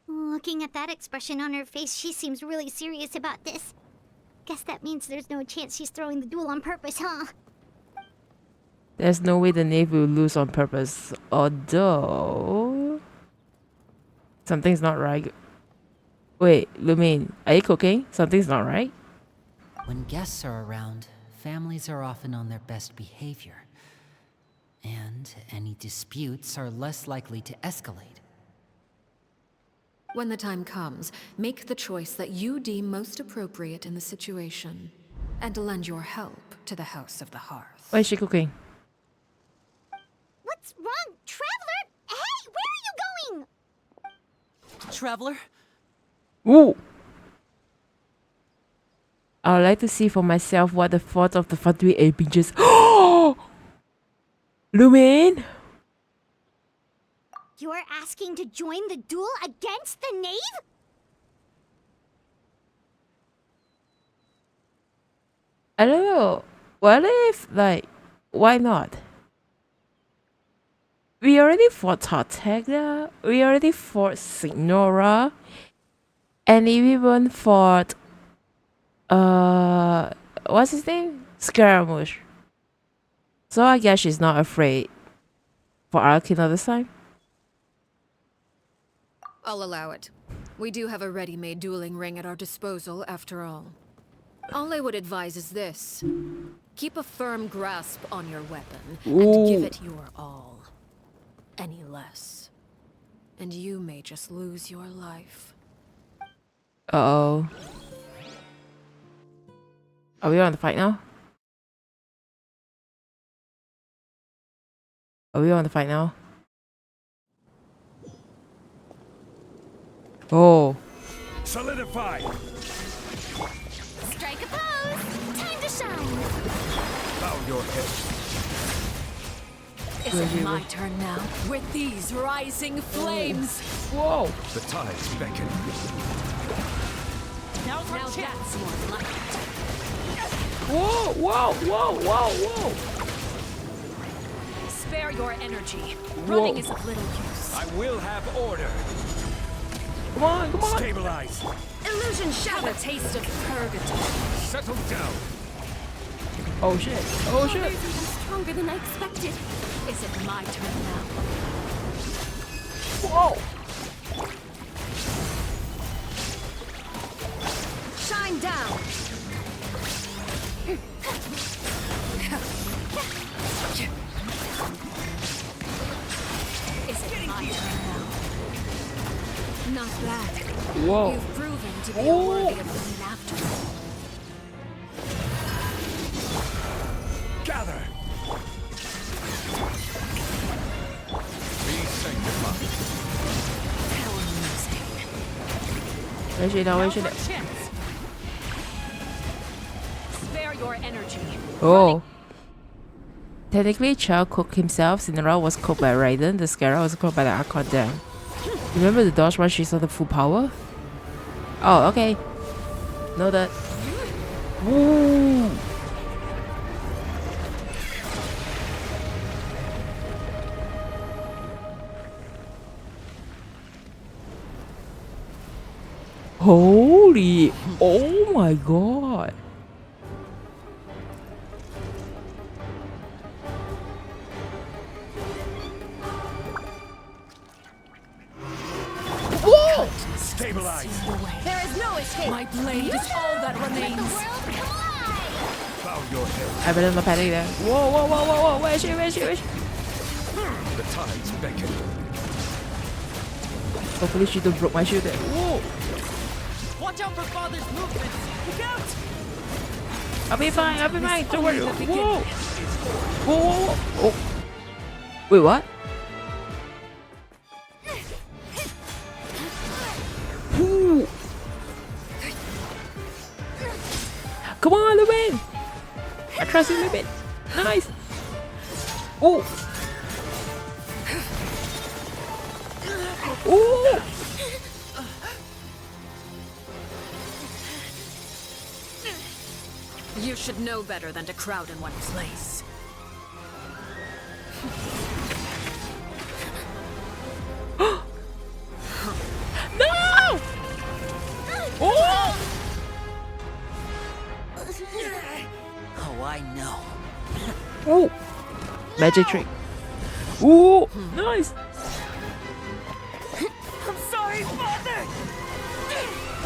looking at that expression on her face, she seems really serious about this. Guess that means there's no chance she's throwing the duel on purpose, huh? There's no way the knave will lose on purpose. Although... something's not right. Wait, Lumin, are you cooking? Something's not right? When guests are around, families are often on their best behavior. And any disputes are less likely to escalate. When the time comes, make the choice that you deem most appropriate in the situation, and lend your help to the House of the Hearth. Why is she cooking? What's wrong, Traveler? Hey, where are you going? Traveler? Ooh! I would like to see for myself what the thought of the Fatui Binges. Lumin! You're asking to join the duel against the knave? I don't know. What if, like, why not? We already fought Tartaglia, we already fought Signora, and we even fought, what's his name? Scaramouche. So I guess she's not afraid for Arlecchino this time. I'll allow it. We do have a ready-made dueling ring at our disposal, after all. All I would advise is this. Keep a firm grasp on your weapon, and give it your all. Any less, and you may just lose your life. Uh-oh. Are we on the fight now? Are we on the fight now? Oh. Solidify! Strike a pose! Time to shine! Bow your head. Is it my turn now? With these rising flames! Whoa! The tides beckon. Now that's more like it. Whoa! Whoa! Whoa! Whoa! Whoa! Spare your energy. Whoa. Running is of little use. I will have order. Come on! Come on! Stabilize. Illusion shadow. Have a taste of purgatory. Settle down. Oh shit! Oh shit! Stronger than I expected. Is it my turn now? Whoa! Shine down. Is it my turn now? Not bad. Whoa! You've proven to be worthy of winning after all. Gather. Be sanctified. Power music. Where's she now? Where's she now? Chance. Spare your energy. Oh. Technically, Child cooked himself. Cinderella was cooked by Raiden. The Scarab was cooked by the Archon Dam. Remember the dodge when she saw the full power? Oh, okay. Know that. Woo! Holy! Oh my god! Whoa! Stabilize. There is no escape. My blade is all that remains. Bow your head. I better not panic there. Whoa, whoa, whoa, whoa, whoa! Where is she? Where is she? Where is she? The tides beckon. Hopefully she don't broke my shield there. Whoa! Watch out for Father's movements! Look out! I'll be fine, I'll be fine. Don't worry. Whoa! Whoa, whoa, whoa. Oh. Wait, what? Ooh. Come on, Lupin! I trust you, Lupin. Nice. Oh. Oh. You should know better than to crowd in one place. No! Oh! Oh, I know. Oh! Magic trick. Ooh! Nice! I'm sorry, Father!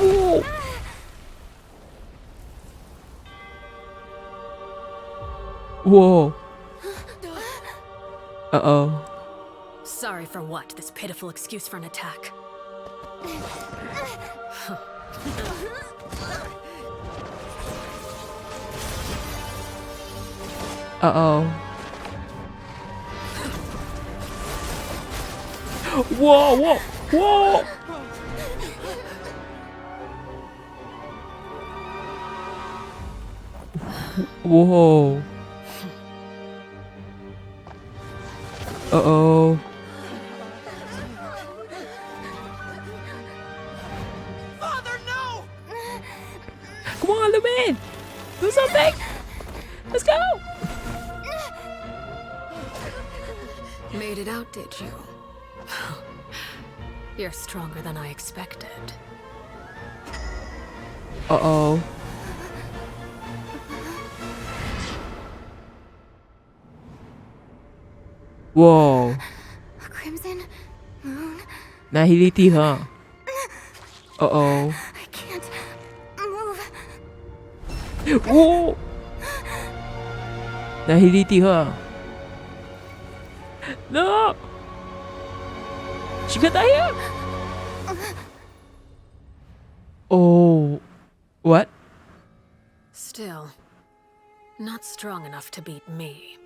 Ooh! Whoa! Uh-oh. Sorry for what? This pitiful excuse for an attack. Uh-oh. Whoa, whoa, whoa! Whoa. Uh-oh. Father, no! Come on, Lupin! Do something! Let's go! Made it out, did you? You're stronger than I expected. Uh-oh. Whoa. A crimson moon. Nahility, huh? Uh-oh. I can't move. Whoa. Nahility, huh? No. She got die here. Oh. What? Still, not strong enough to beat me.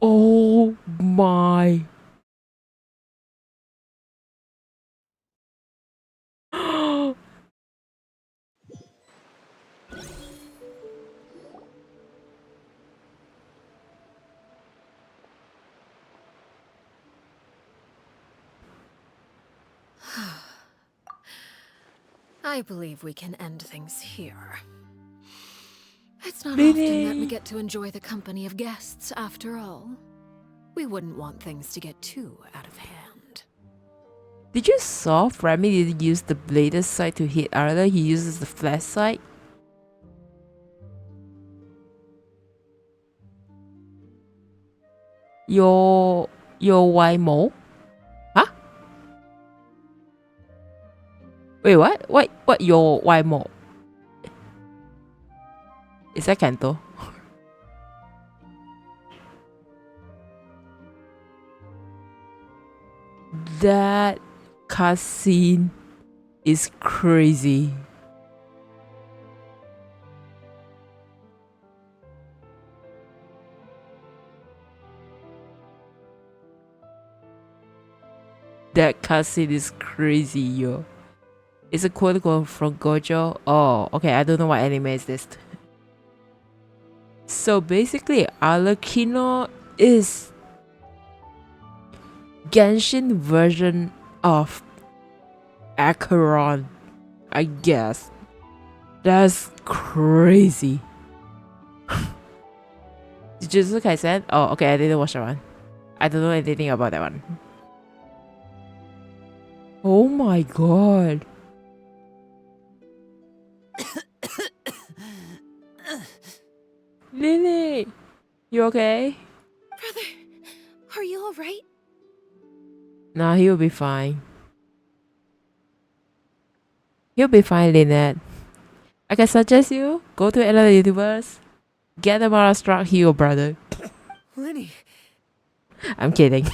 Oh my. I believe we can end things here. It's not Really? often that we get to enjoy the company of guests, after all. We wouldn't want things to get too out of hand. Did you saw Remy didn't use the bladed side to hit Arla? He uses the flat side. Your Ymo? Huh? Wait, what? What your Ymo? Is that Kanto? That cutscene is crazy. That cutscene is crazy, yo. It's a quote from Gojo. Oh, okay. I don't know what anime is this. So basically, Arlecchino is Genshin version of Acheron, I guess. That's crazy. Jujutsu Kaisen? Oh, okay. I didn't watch that one. I don't know anything about that one. Oh my god. Lily, you okay? Brother, are you alright? Nah, he'll be fine. He'll be fine, Lynette. I can suggest you go to another universe, get the Mara-struck hero brother. Lenny. I'm kidding.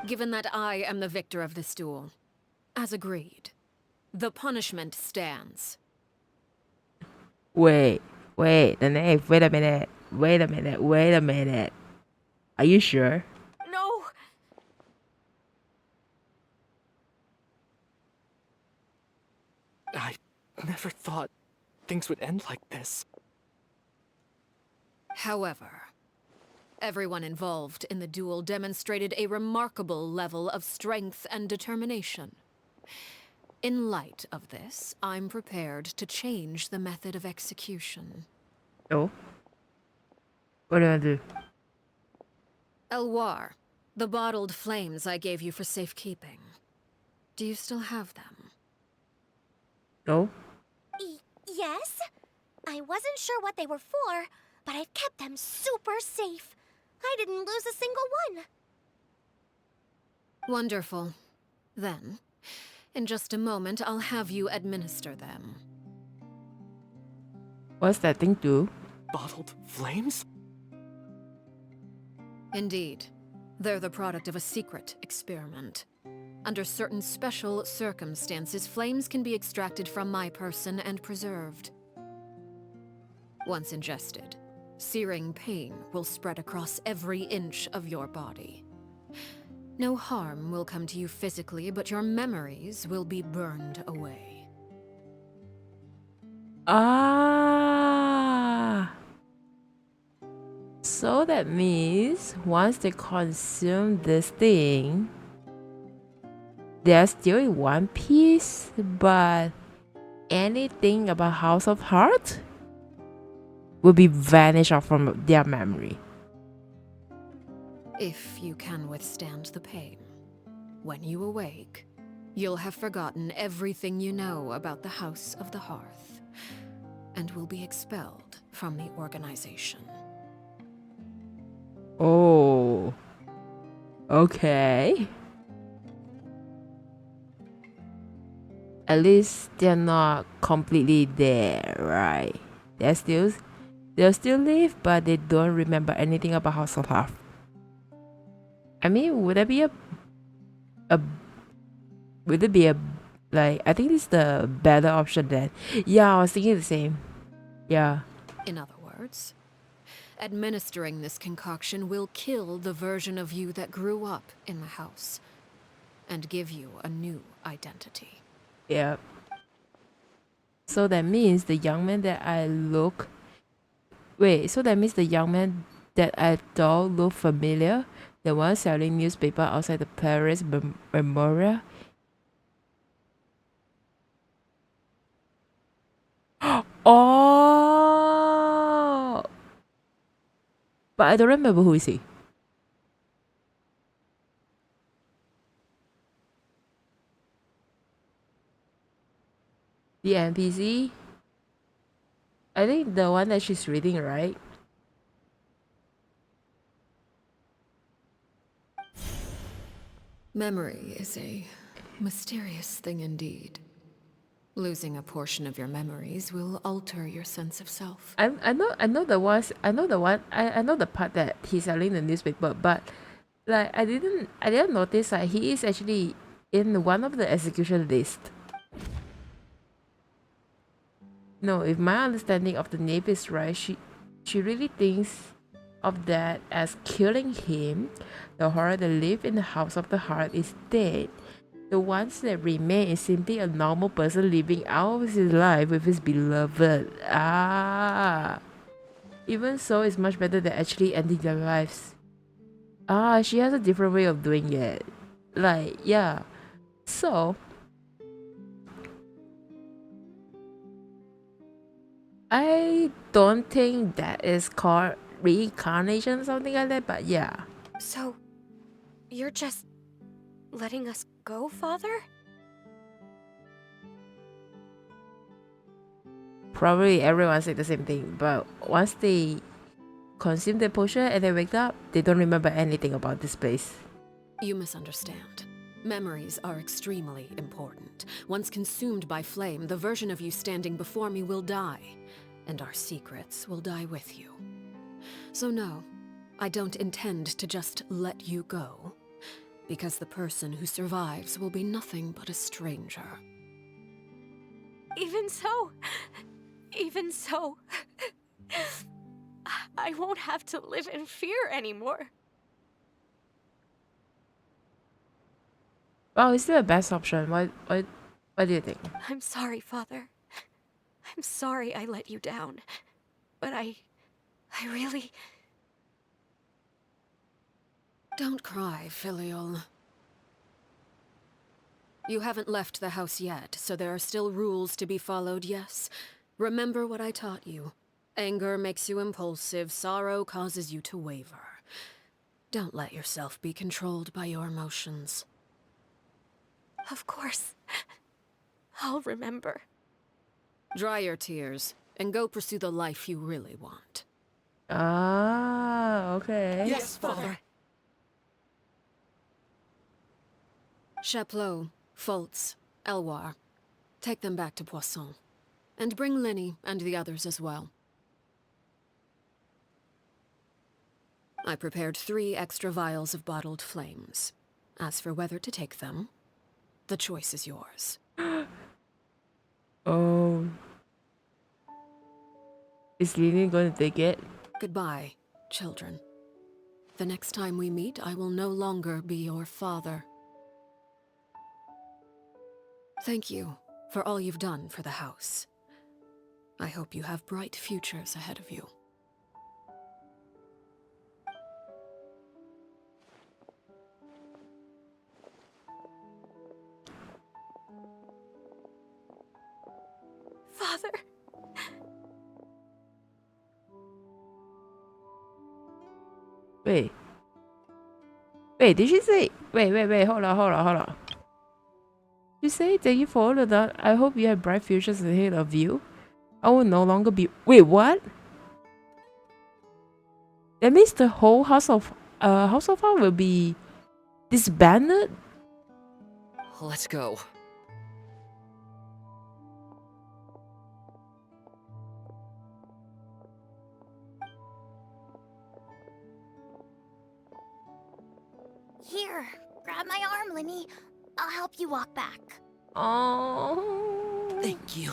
Given that I am the victor of this duel, as agreed, the punishment stands. Wait, the name. Wait a minute. Are you sure? No! I never thought things would end like this. However, everyone involved in the duel demonstrated a remarkable level of strength and determination. In light of this, I'm prepared to change the method of execution. Oh? What do I do? Elwar, the bottled flames I gave you for safekeeping. Do you still have them? No? Yes? I wasn't sure what they were for, but I've kept them super safe. I didn't lose a single one. Wonderful. Then, in just a moment, I'll have you administer them. What's that thing do? Bottled flames? Indeed. They're the product of a secret experiment. Under certain special circumstances, flames can be extracted from my person and preserved. Once ingested, searing pain will spread across every inch of your body. No harm will come to you physically, but your memories will be burned away. Ah. So that means once they consume this thing, they're still in one piece, but anything about House of Heart will be vanished off from their memory. If you can withstand the pain, when you awake, You'll have forgotten everything you know about the House of the Hearth, and will be expelled from the organization. Oh. Okay. At least they're not completely there, right? They'll still live, but they don't remember anything about House of Hearth. I mean, would it be a like, I think this is the better option then. Yeah, I was thinking the same. Yeah. In other words, administering this concoction will kill the version of you that grew up in the house, and give you a new identity. Yeah. So that means the young man that I look... Wait, so that means the young man that I thought looked familiar, the one selling newspaper outside the Paris Memorial? Oh! But I don't remember who is he. The NPC? I think the one that she's reading, right? Memory is a mysterious thing indeed. Losing a portion of your memories will alter your sense of self. I know the part that he's selling the newspaper, but like I didn't notice that he is actually in one of the execution list. No, if my understanding of the knave is right, she really thinks of that as killing him. The horror that live in the House of the Heart is dead. The ones that remain is simply a normal person living out his life with his beloved. Ah. Even so, it's much better than actually ending their lives. Ah, she has a different way of doing it. Like, yeah. So, I don't think that is called reincarnation or something like that, but yeah. So, you're just letting us go, Father? Probably everyone said the same thing, but once they consume the potion and they wake up, they don't remember anything about this place. You misunderstand. Memories are extremely important. Once consumed by flame, the version of you standing before me will die, and our secrets will die with you. So no, I don't intend to just let you go, because the person who survives will be nothing but a stranger. Even so, I won't have to live in fear anymore. Well, it's still the best option. What do you think? I'm sorry, Father. I'm sorry I let you down. But I really... Don't cry, Filial. You haven't left the house yet, so there are still rules to be followed, yes? Remember what I taught you. Anger makes you impulsive, sorrow causes you to waver. Don't let yourself be controlled by your emotions. Of course. I'll remember. Dry your tears, and go pursue the life you really want. Ah, okay. Yes, Father. Chaplot, Fultz, Elwar. Take them back to Poisson. And bring Linny and the others as well. I prepared 3 extra vials of bottled flames. As for whether to take them, the choice is yours. Oh. Is Lily going to take it? Goodbye, children. The next time we meet, I will no longer be your father. Thank you for all you've done for the house. I hope you have bright futures ahead of you. Father. Wait, did she say... Wait, hold on. You say thank you for all of that. I hope you have bright futures ahead of you. I will no longer be. Wait, what? That means the whole House of House will be disbanded. Let's go. Here, grab my arm, Linny. I'll help you walk back. Oh. Thank you.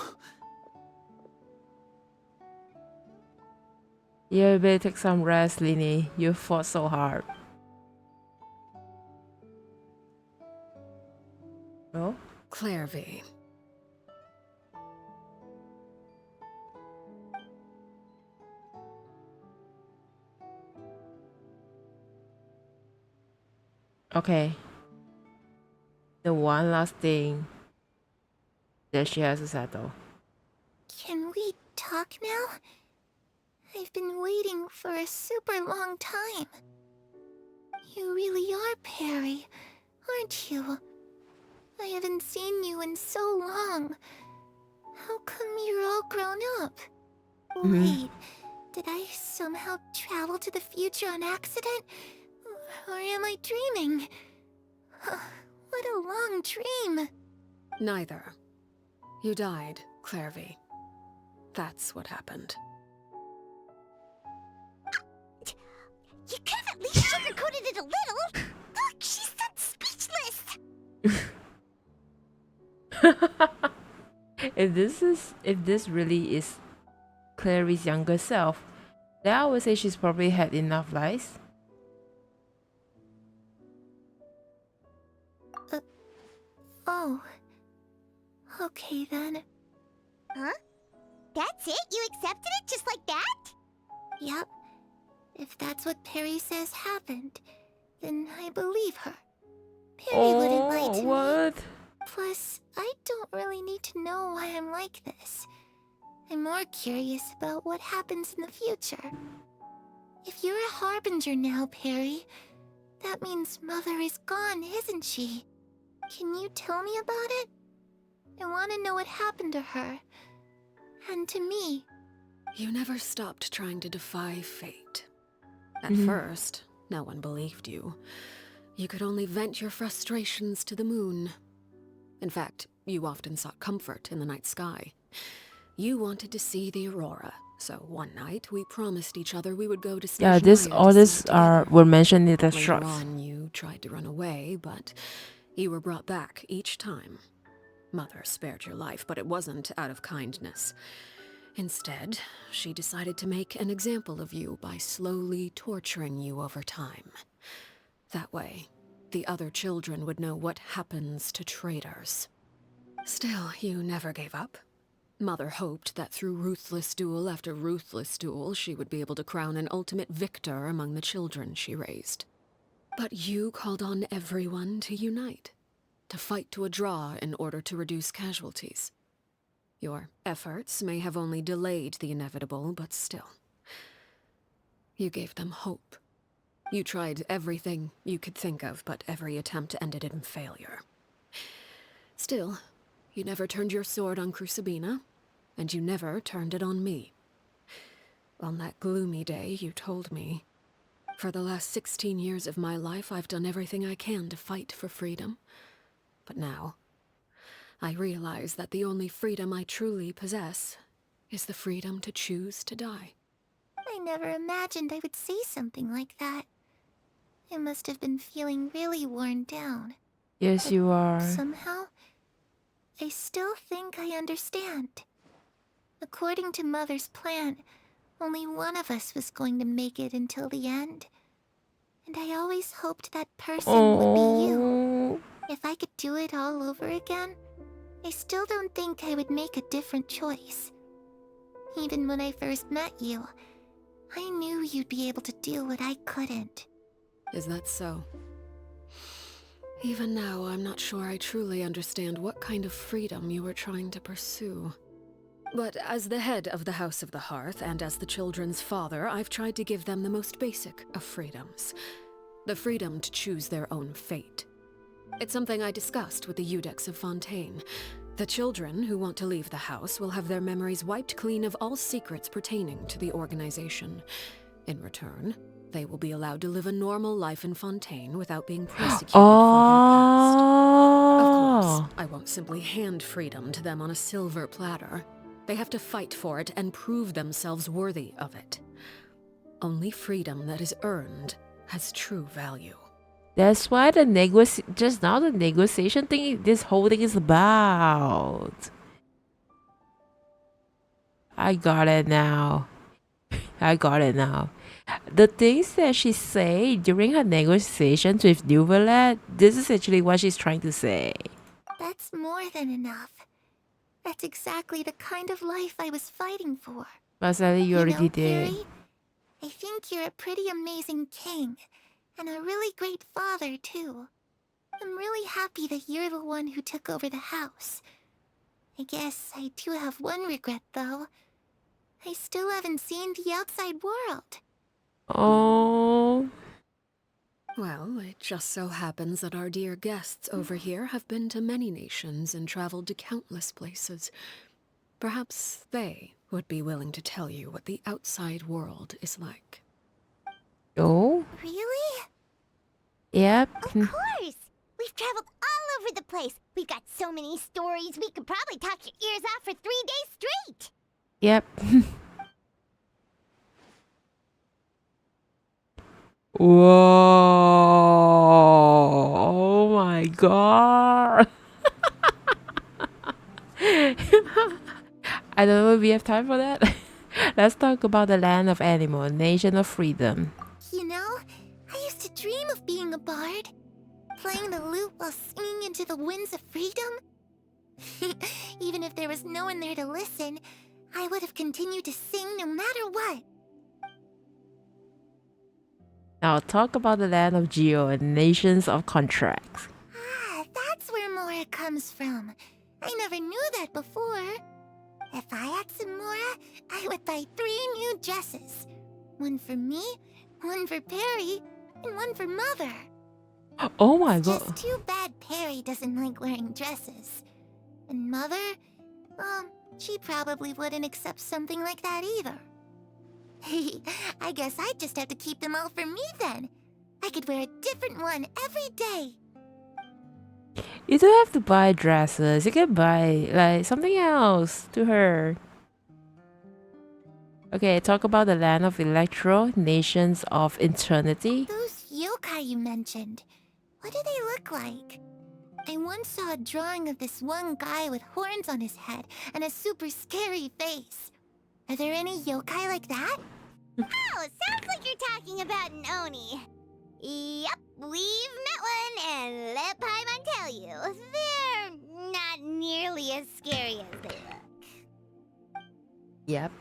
Yeah, you better take some rest, Linny. You fought so hard. Oh? Clairvy. Okay. The one last thing that she has to settle. Can we talk now? I've been waiting for a super long time. You really are Perry, aren't you? I haven't seen you in so long. How come you're all grown up? Wait, did I somehow travel to the future on accident? Or am I dreaming? What a long dream. Neither. You died, Clairvy. That's what happened. You could have at least sugarcoated it a little. Look, she's done speechless. If this really is Clary's younger self, then I would say she's probably had enough lies. Oh. Okay then. Huh? That's it? You accepted it just like that? Yep. If that's what Perry says happened, then I believe her. Perry wouldn't lie to what? me. Plus, I don't really need to know why I'm like this. I'm more curious about what happens in the future. If you're a harbinger now, Perry, that means Mother is gone, isn't she? Can you tell me about it? I want to know what happened to her. And to me. You never stopped trying to defy fate. At first, no one believed you. You could only vent your frustrations to the moon. In fact, you often sought comfort in the night sky. You wanted to see the aurora, so one night we promised each other we would go to Station Yeah, all this were mentioned in the Later short. on, you tried to run away, but you were brought back each time. Mother spared your life, but it wasn't out of kindness. Instead, she decided to make an example of you by slowly torturing you over time. That way, the other children would know what happens to traitors. Still, you never gave up. Mother hoped that through ruthless duel after ruthless duel, she would be able to crown an ultimate victor among the children she raised. But you called on everyone to unite, to fight to a draw in order to reduce casualties. Your efforts may have only delayed the inevitable, but still. You gave them hope. You tried everything you could think of, but every attempt ended in failure. Still, you never turned your sword on Crucibina, and you never turned it on me. On that gloomy day, you told me, "For the last 16 years of my life, I've done everything I can to fight for freedom. But now, I realize that the only freedom I truly possess is the freedom to choose to die." I never imagined I would say something like that. I must have been feeling really worn down. Yes, But you are. somehow, I still think I understand. According to Mother's plan, only one of us was going to make it until the end. And I always hoped that person would be you. If I could do it all over again, I still don't think I would make a different choice. Even when I first met you, I knew you'd be able to do what I couldn't. Is that so? Even now, I'm not sure I truly understand what kind of freedom you were trying to pursue. But as the head of the House of the Hearth, and as the children's father, I've tried to give them the most basic of freedoms. The freedom to choose their own fate. It's something I discussed with the Eudex of Fontaine. The children who want to leave the house will have their memories wiped clean of all secrets pertaining to the organization. In return, they will be allowed to live a normal life in Fontaine without being persecuted for their past. Of course, I won't simply hand freedom to them on a silver platter. They have to fight for it and prove themselves worthy of it. Only freedom that is earned has true value. That's why just now the negotiation thing, this whole thing is about. I got it now. I got it now. The things that she say during her negotiations with Neuvillette, this is actually what she's trying to say. That's more than enough. That's exactly the kind of life I was fighting for. But Sally, you already did. Perry, I think you're a pretty amazing king. And a really great father, too. I'm really happy that you're the one who took over the house. I guess I do have one regret, though. I still haven't seen the outside world. Oh. Well, it just so happens that our dear guests over here have been to many nations and traveled to countless places. Perhaps they would be willing to tell you what the outside world is like. Oh? Really? Yep. Of course! We've traveled all over the place. We've got so many stories, we could probably talk your ears off for 3 days straight. Yep. Whoa. Oh my god. I don't know if we have time for that. Let's talk about the land of animal, nation of freedom. You know, I used to dream of being a bard. Playing the lute while singing into the winds of freedom. Even if there was no one there to listen, I would have continued to sing no matter what. Now talk about the land of Geo and nations of contracts. Ah, that's where Mora comes from. I never knew that before. If I had some Mora, I would buy 3 new dresses. One for me, one for Perry, and one for Mother. Oh my god. Just too bad Perry doesn't like wearing dresses. And Mother, she probably wouldn't accept something like that either. I guess I'd just have to keep them all for me then. I could wear a different one every day. You don't have to buy dresses. You can buy like something else to her. Okay, talk about the land of Electro, nations of eternity. Those yokai you mentioned, what do they look like? I once saw a drawing of this one guy with horns on his head and a super scary face. Are there any yokai like that? Oh, sounds like you're talking about an Oni. Yep, we've met one, and let Paimon tell you, they're not nearly as scary as they look. Yep.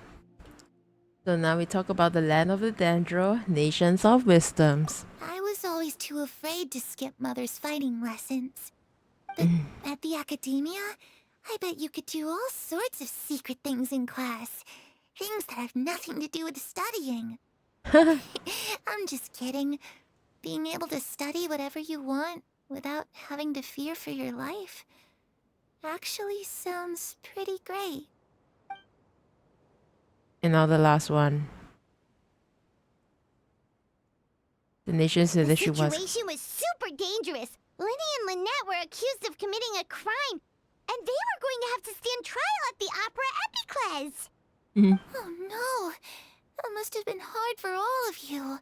So now we talk about the land of the Dendro, nations of wisdoms. I was always too afraid to skip Mother's fighting lessons. But at the academia, I bet you could do all sorts of secret things in class. Things that have nothing to do with studying. I'm just kidding. Being able to study whatever you want without having to fear for your life actually sounds pretty great. And now the last one. The nation said The that she was... situation was super dangerous. Lenny and Lynette were accused of committing a crime, and they were going to have to stand trial at the Opera Epicles. Oh no! That must have been hard for all of you.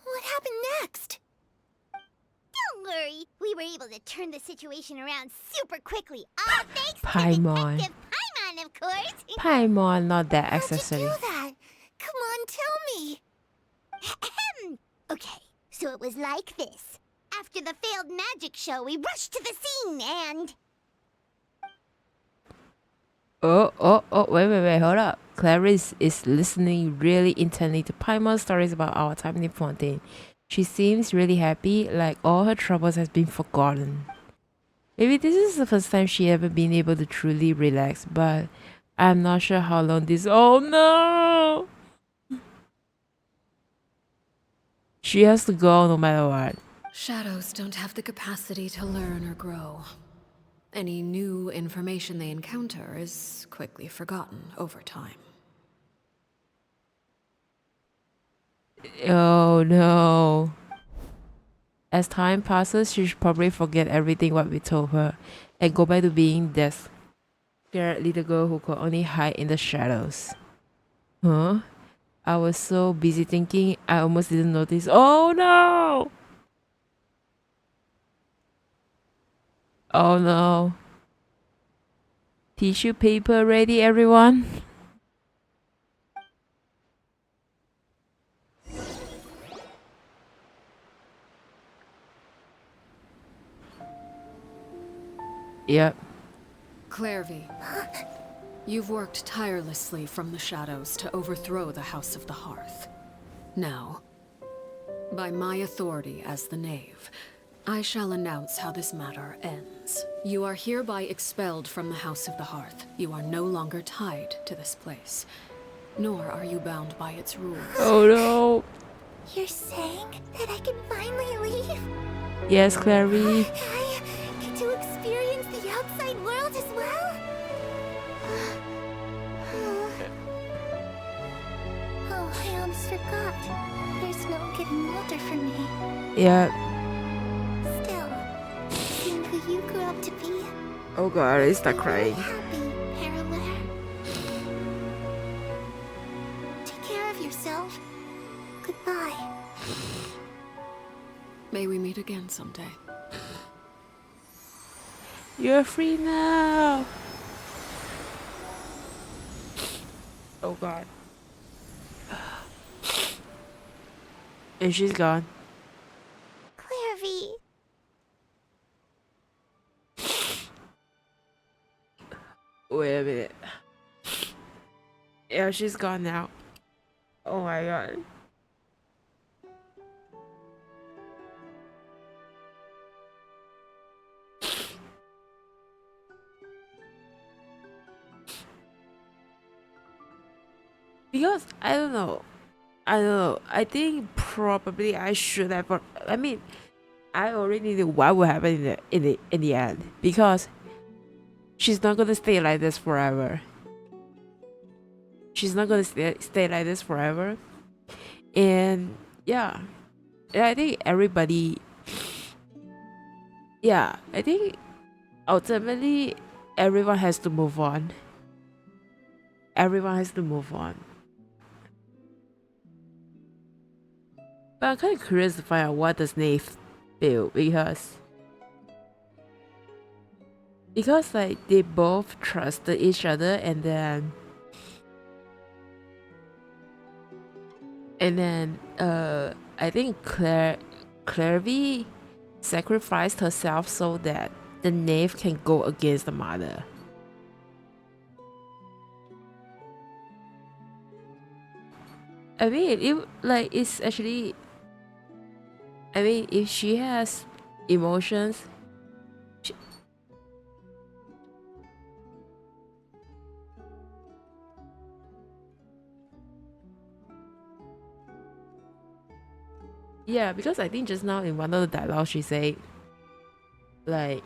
What happened next? Don't worry, we were able to turn the situation around super quickly. All thanks Paimon. to Detective Paimon, of course. Paimon, not that accessory. How'd you do that? Come on, tell me. Okay, so it was like this. After the failed magic show, we rushed to the scene and... Wait, hold up. Clarice is listening really intently to Paimon's stories about our time in Fontaine. She seems really happy, like all her troubles has been forgotten. Maybe this is the first time she ever been able to truly relax, but I'm not sure how long this... Oh no! She has to go no matter what. Shadows don't have the capacity to learn or grow. Any new information they encounter is quickly forgotten over time. Oh no. As time passes, she should probably forget everything what we told her and go back to being this scared little girl who could only hide in the shadows. Huh? I was so busy thinking I almost didn't notice. Oh no! Oh no. Tissue paper ready, everyone? Yep. Clairvy, you've worked tirelessly from the shadows to overthrow the House of the Hearth. Now, by my authority as the Knave, I shall announce how this matter ends. You are hereby expelled from the House of the Hearth. You are no longer tied to this place, nor are you bound by its rules. Oh no. You're saying that I can finally leave? Yes, Clary. I get to experience the outside world as well? Oh, I almost forgot. There's no getting older for me. Yep. Still, seeing who you grew up to be. Oh god, I start crying. Happy, Parallel. Take care of yourself. Goodbye. May we meet again someday. You're free now. Oh god. And she's gone. Clairvy. Wait a minute. Yeah, she's gone now. Oh my god. Because I don't know. I think probably I should have. I mean, I already knew what would happen in the end because she's not gonna stay like this forever. She's not gonna stay like this forever. And yeah, I think everybody. Yeah, I think ultimately everyone has to move on. Everyone has to move on. But I'm kind of curious to find out what does Nate feel because like they both trusted each other and then I think Clairvy sacrificed herself so that the knave can go against the mother. I mean, it's actually. I mean, if she has emotions, yeah, because I think just now in one of the dialogues she said, like,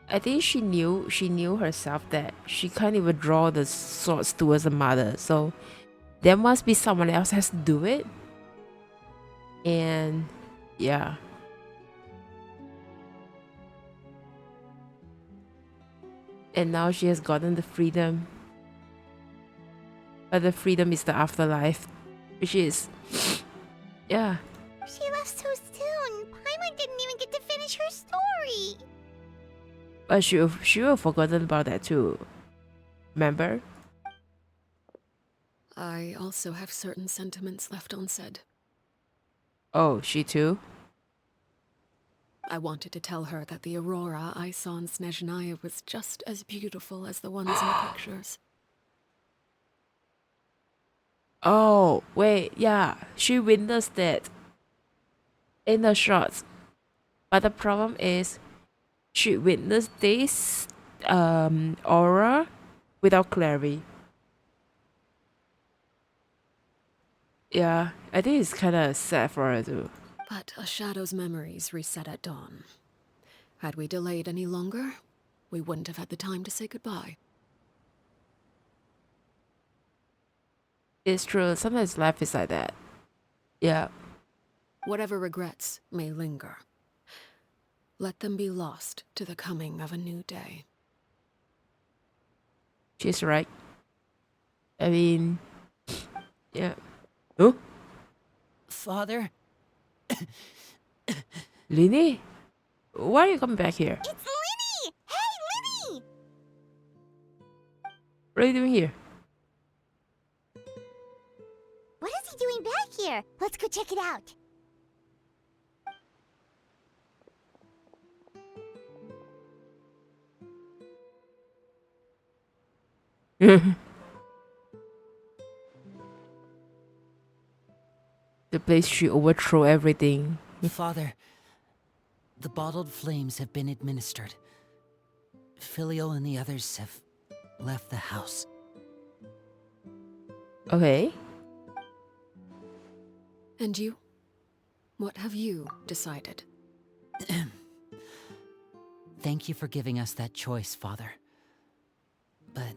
I think she knew herself that she can't even draw the swords towards the mother, so there must be someone else has to do it. And yeah. And now she has gotten the freedom. But the freedom is the afterlife. Which is yeah. She left so soon. Paimon didn't even get to finish her story. But she would have forgotten about that too. Remember? I also have certain sentiments left unsaid. Oh, she too? I wanted to tell her that the aurora I saw in Snezhnaya was just as beautiful as the ones in the pictures. Oh, wait, yeah. She witnessed it in the shots. But the problem is she witnessed this aura without Clary. Yeah, I think it's kind of sad for her too. But a shadow's memories reset at dawn. Had we delayed any longer, we wouldn't have had the time to say goodbye. It's true. Sometimes life is like that. Yeah. Whatever regrets may linger, let them be lost to the coming of a new day. She's right. I mean, yeah. Oh, Father? Lini? Why are you coming back here? It's Linny! Hey, Linny! What are you doing here? What is he doing back here? Let's go check it out. The place should overthrow everything. Father, the bottled flames have been administered. Filial and the others have left the house. Okay. And you? What have you decided? Thank you for giving us that choice, Father. But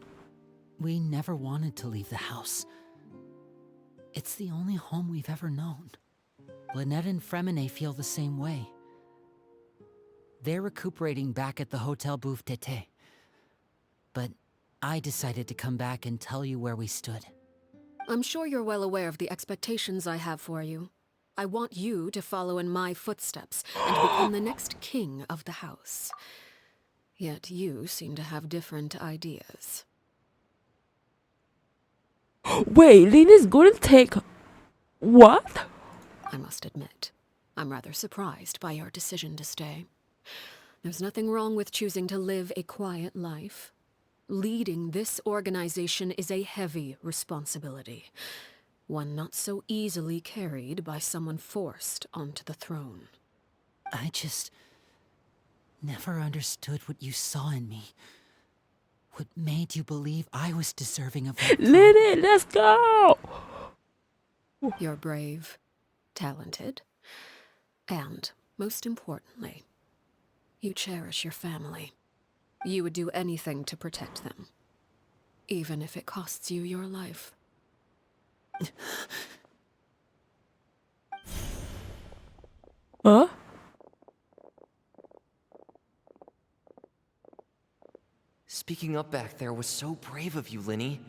we never wanted to leave the house. It's the only home we've ever known. Lynette and Fremine feel the same way. They're recuperating back at the Hotel Bouffe Tété. But I decided to come back and tell you where we stood. I'm sure you're well aware of the expectations I have for you. I want you to follow in my footsteps and become the next king of the house. Yet you seem to have different ideas. Wait, Lina's going to take... What? I must admit, I'm rather surprised by your decision to stay. There's nothing wrong with choosing to live a quiet life. Leading this organization is a heavy responsibility, one not so easily carried by someone forced onto the throne. I just never understood what you saw in me. What made you believe I was deserving of that? Lina, let's go! You're brave, talented, and, most importantly, you cherish your family. You would do anything to protect them, even if it costs you your life. Huh? Speaking up back there was so brave of you, Linny.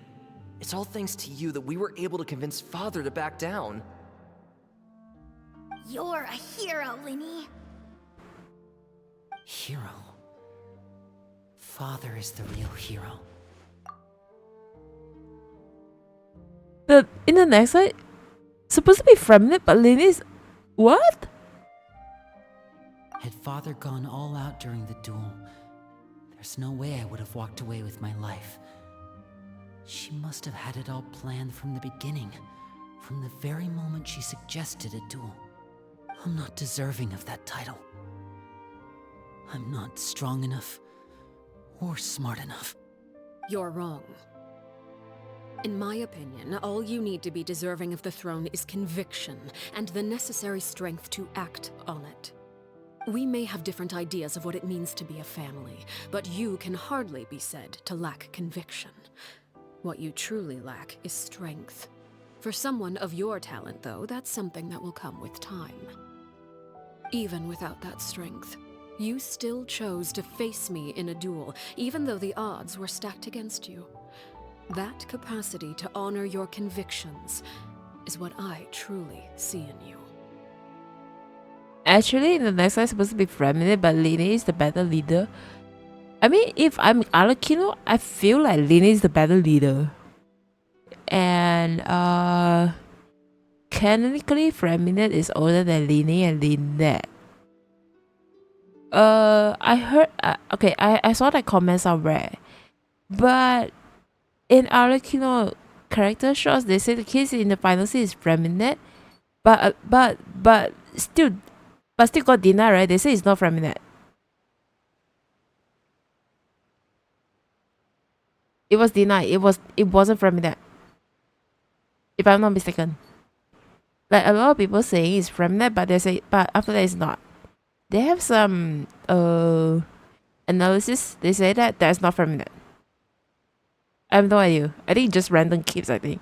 It's all thanks to you that we were able to convince Father to back down. You're a hero, Linny. Hero. Father is the real hero. In the next side, supposed to be feminine, but Lina's... What? Had Father gone all out during the duel, there's no way I would have walked away with my life. She must have had it all planned from the beginning, from the very moment she suggested a duel. I'm not deserving of that title. I'm not strong enough or smart enough. You're wrong. In my opinion, all you need to be deserving of the throne is conviction and the necessary strength to act on it. We may have different ideas of what it means to be a family, but you can hardly be said to lack conviction. What you truly lack is strength. For someone of your talent, though, that's something that will come with time. Even without that strength, you still chose to face me in a duel, even though the odds were stacked against you. That capacity to honor your convictions is what I truly see in you. Actually, in the next side, supposed to be feminine, but Lina is the better leader. I mean, if I'm Arlecchino, I feel like Lina is the better leader. And, canonically, feminine is older than Lina and Lynette. I heard, okay, I saw that comment somewhere. But in Arlecchino character shots, they say the kids in the final scene is feminine. But still got denied, right? They say it's not feminine. It was denied. It wasn't feminine. If I'm not mistaken. Like a lot of people saying it's Fremnet, but they say, but after that it's not. They have some analysis. They say that that's not Fremnet. I have no idea. I think just random kids. I think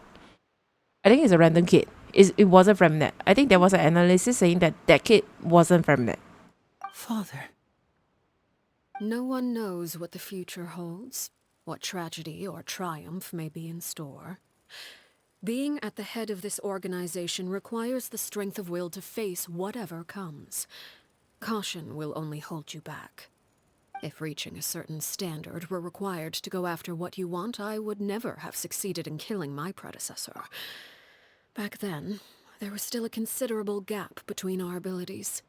it's a random kid. It wasn't Fremnet. I think there was an analysis saying that that kid wasn't Fremnet. Father. No one knows what the future holds, what tragedy or triumph may be in store. Being at the head of this organization requires the strength of will to face whatever comes. Caution will only hold you back. If reaching a certain standard were required to go after what you want, I would never have succeeded in killing my predecessor. Back then, there was still a considerable gap between our abilities.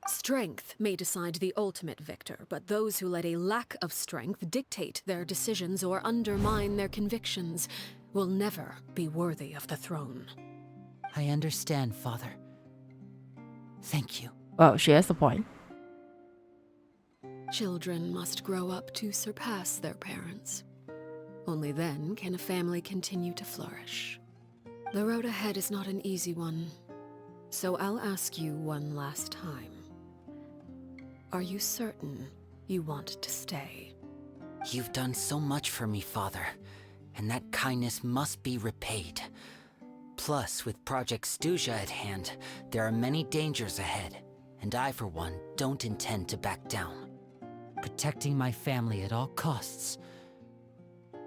Strength may decide the ultimate victor, but those who let a lack of strength dictate their decisions or undermine their convictions will never be worthy of the throne. I understand, Father. Thank you. Well, she has a point. Children must grow up to surpass their parents. Only then can a family continue to flourish. The road ahead is not an easy one, so I'll ask you one last time. Are you certain you want to stay? You've done so much for me, Father, and that kindness must be repaid. Plus, with Project Stuja at hand, there are many dangers ahead, and I, for one, don't intend to back down. Protecting my family at all costs.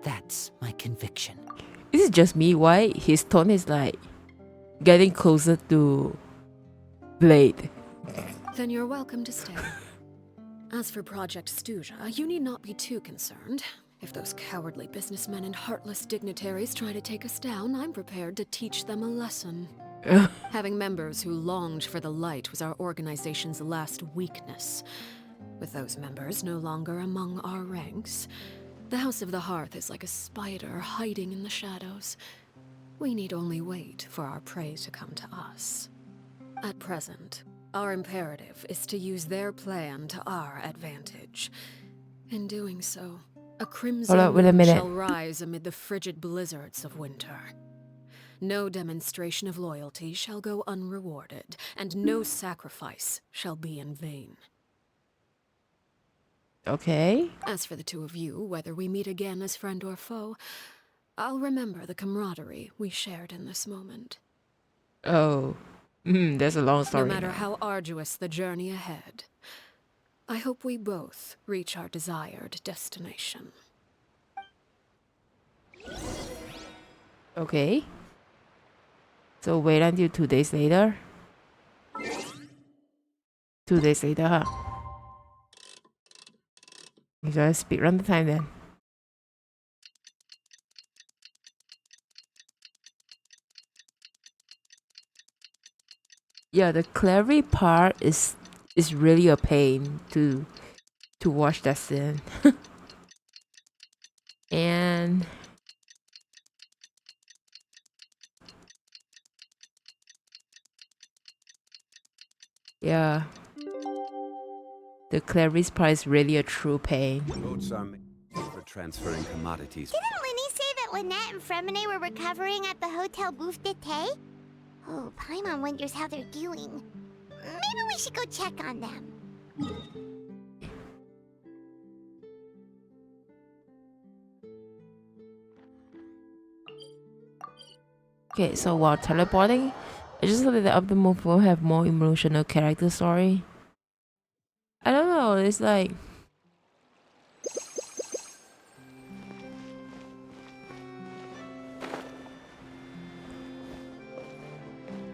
That's my conviction. This is just me. Why his tone is like getting closer to Blade? Then you're welcome to stay. As for Project Stuja, you need not be too concerned. If those cowardly businessmen and heartless dignitaries try to take us down, I'm prepared to teach them a lesson. Having members who longed for the light was our organization's last weakness. With those members no longer among our ranks, the House of the Hearth is like a spider hiding in the shadows. We need only wait for our prey to come to us. At present, our imperative is to use their plan to our advantage. In doing so, a crimson moon shall rise amid the frigid blizzards of winter. No demonstration of loyalty shall go unrewarded, and no sacrifice shall be in vain. Okay. As for the two of you, whether we meet again as friend or foe, I'll remember the camaraderie we shared in this moment. Oh, that's a long story. No matter how arduous the journey ahead, I hope we both reach our desired destination. Okay. So wait until 2 days later. 2 days later, huh? You gotta speed run the time then. Yeah, the Clary part is really a pain to watch that scene. And yeah, the Clary's part is really a true pain. Boats are made for transferring commodities. Didn't Linny say that Lynette and Fremine were recovering at the Hotel Bouffe d'été? Oh, Paimon wonders how they're doing. Maybe we should go check on them. Okay, so while teleporting, I just thought that the other move will have more emotional character story. I don't know, it's like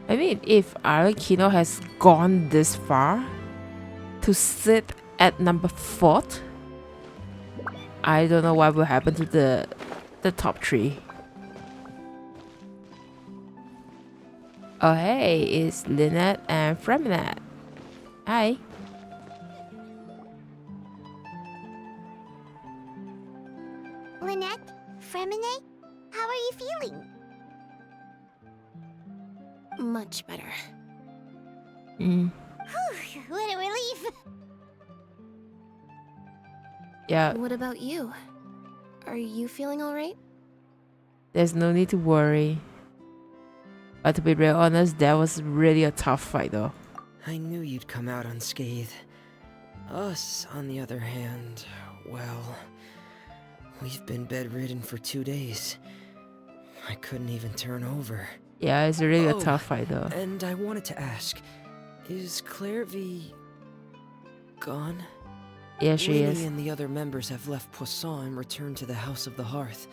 I mean, if Arlecchino has gone this far to sit at number 4, I don't know what will happen to the top 3. Oh hey, it's Lynette and Fremine. Hi. Lynette? Fremine? How are you feeling? Much better. Whew, what a relief. Yeah. What about you? Are you feeling alright? There's no need to worry. But to be real honest, that was really a tough fight though. I knew you'd come out unscathed. Us, on the other hand, well, we've been bedridden for 2 days. I couldn't even turn over. Yeah, it's really a tough fight though. And I wanted to ask, is Claire gone? Yeah, she Winnie is. and the other members have left Poisson and returned to the House of the Hearth.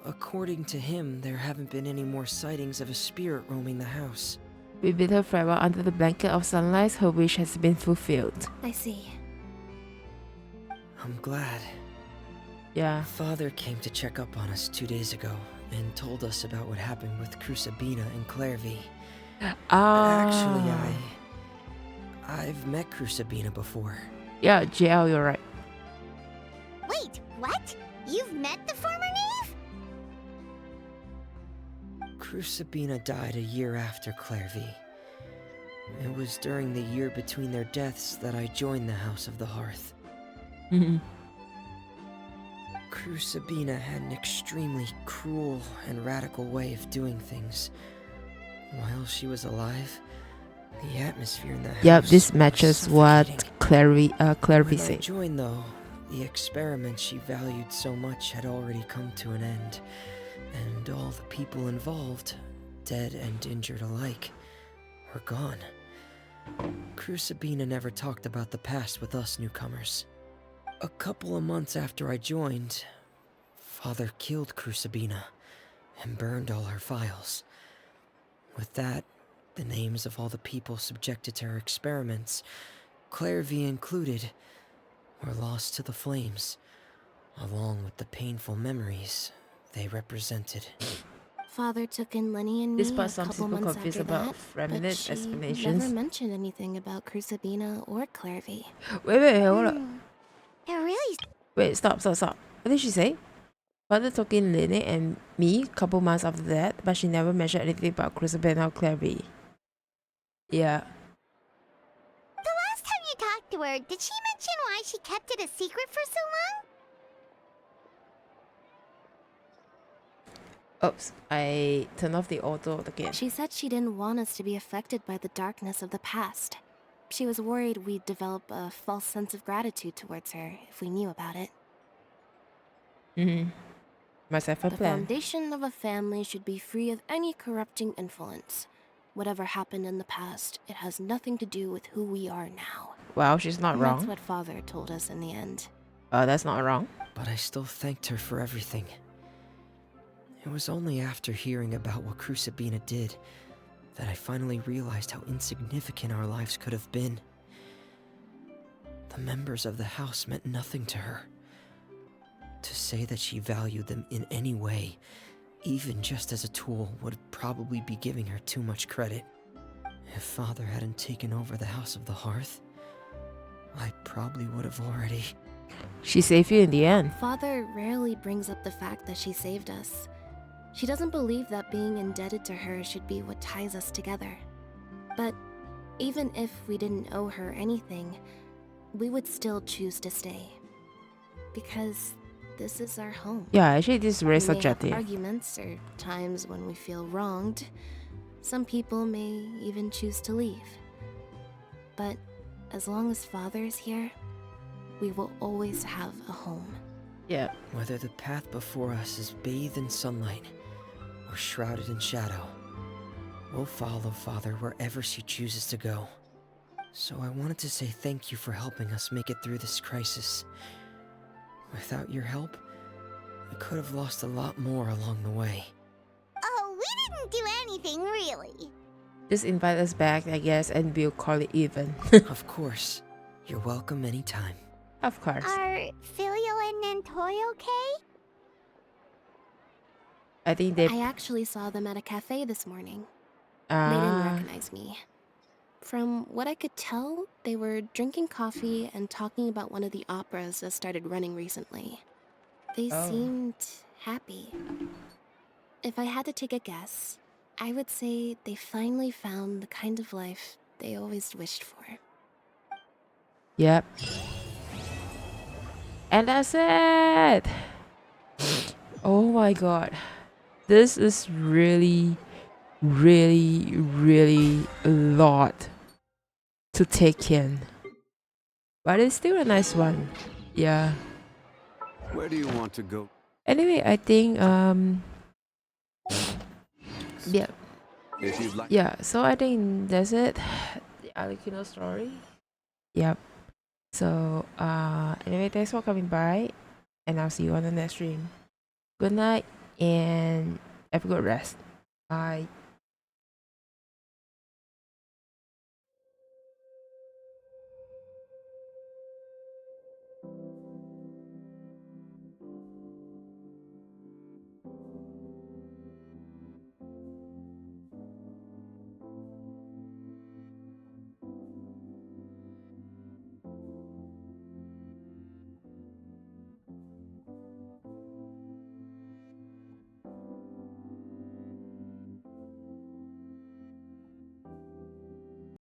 According to him, there haven't been any more sightings of a spirit roaming the house. We bid her farewell under the blanket of sunlight. Her wish has been fulfilled. I see. I'm glad. Yeah. Father came to check up on us 2 days ago and told us about what happened with Crusabina and Clairvy. Actually, I've met Crusabina before. Yeah, JL, you're right. Wait, what? You've met the former knave? Crusabina died a year after Clairvy. It was during the year between their deaths that I joined the House of the Hearth. Crusabina had an extremely cruel and radical way of doing things. While she was alive, the atmosphere in the house. Yep, this matches what Clairvy When I said. joined, though, the experiment she valued so much had already come to an end, and all the people involved, dead and injured alike, were gone. Crusabina never talked about the past with us newcomers. A couple of months after I joined, Father killed Crusabina and burned all her files. With that, the names of all the people subjected to her experiments, Clairvy included, were lost to the flames, along with the painful memories they represented. Father took in Lenny and me This part a some couple people months confused after about that, but feminine she explanations. never mentioned anything about Crusabina or Clairvy. Wait, hold up. It really... Wait, stop. What did she say? Father took in Lene and me a couple months after that, but she never mentioned anything about Crusabina or Clairvy. Yeah. The last time you talked to her, did she mention why she kept it a secret for so long? Oops, I turned off the auto again. She said she didn't want us to be affected by the darkness of the past. She was worried we'd develop a false sense of gratitude towards her if we knew about it. Must have a The plan. foundation of a family should be free of any corrupting influence. Whatever happened in the past, it has nothing to do with who we are now. Well, she's not And wrong. that's what Father told us in the end. That's not wrong. But I still thanked her for everything. It was only after hearing about what Crusabina did that I finally realized how insignificant our lives could have been. The members of the house meant nothing to her. To say that she valued them in any way, even just as a tool, would probably be giving her too much credit. If Father hadn't taken over the House of the Hearth, I probably would have already... She saved you in the end. Father rarely brings up the fact that she saved us. She doesn't believe that being indebted to her should be what ties us together. But even if we didn't owe her anything, we would still choose to stay. Because this is our home. Yeah, actually this is very We may have subjective. arguments or times when we feel wronged. Some people may even choose to leave. But as long as Father is here, we will always have a home. Yeah. Whether the path before us is bathed in sunlight or shrouded in shadow, we'll follow Father wherever she chooses to go. So I wanted to say thank you for helping us make it through this crisis. Without your help, we could have lost a lot more along the way. Oh, we didn't do anything, really. Just invite us back, I guess, and we'll call it even. Of course. You're welcome anytime. Of course. Are Filial and Nantoy okay? I think they... I actually saw them at a cafe this morning. They didn't Ah. recognize me. From what I could tell, they were drinking coffee and talking about one of the operas that started running recently. They Oh. seemed happy. If I had to take a guess, I would say they finally found the kind of life they always wished for. Yep. And that's it. Oh my god. This is really really, really a lot to take in. But it's still a nice one. Yeah. Where do you want to go? Anyway, I think yeah. If you'd like. Yeah, so I think that's it. The Arlecchino story. Yep. So anyway, thanks for coming by, and I'll see you on the next stream. Good night and have a good rest. Bye.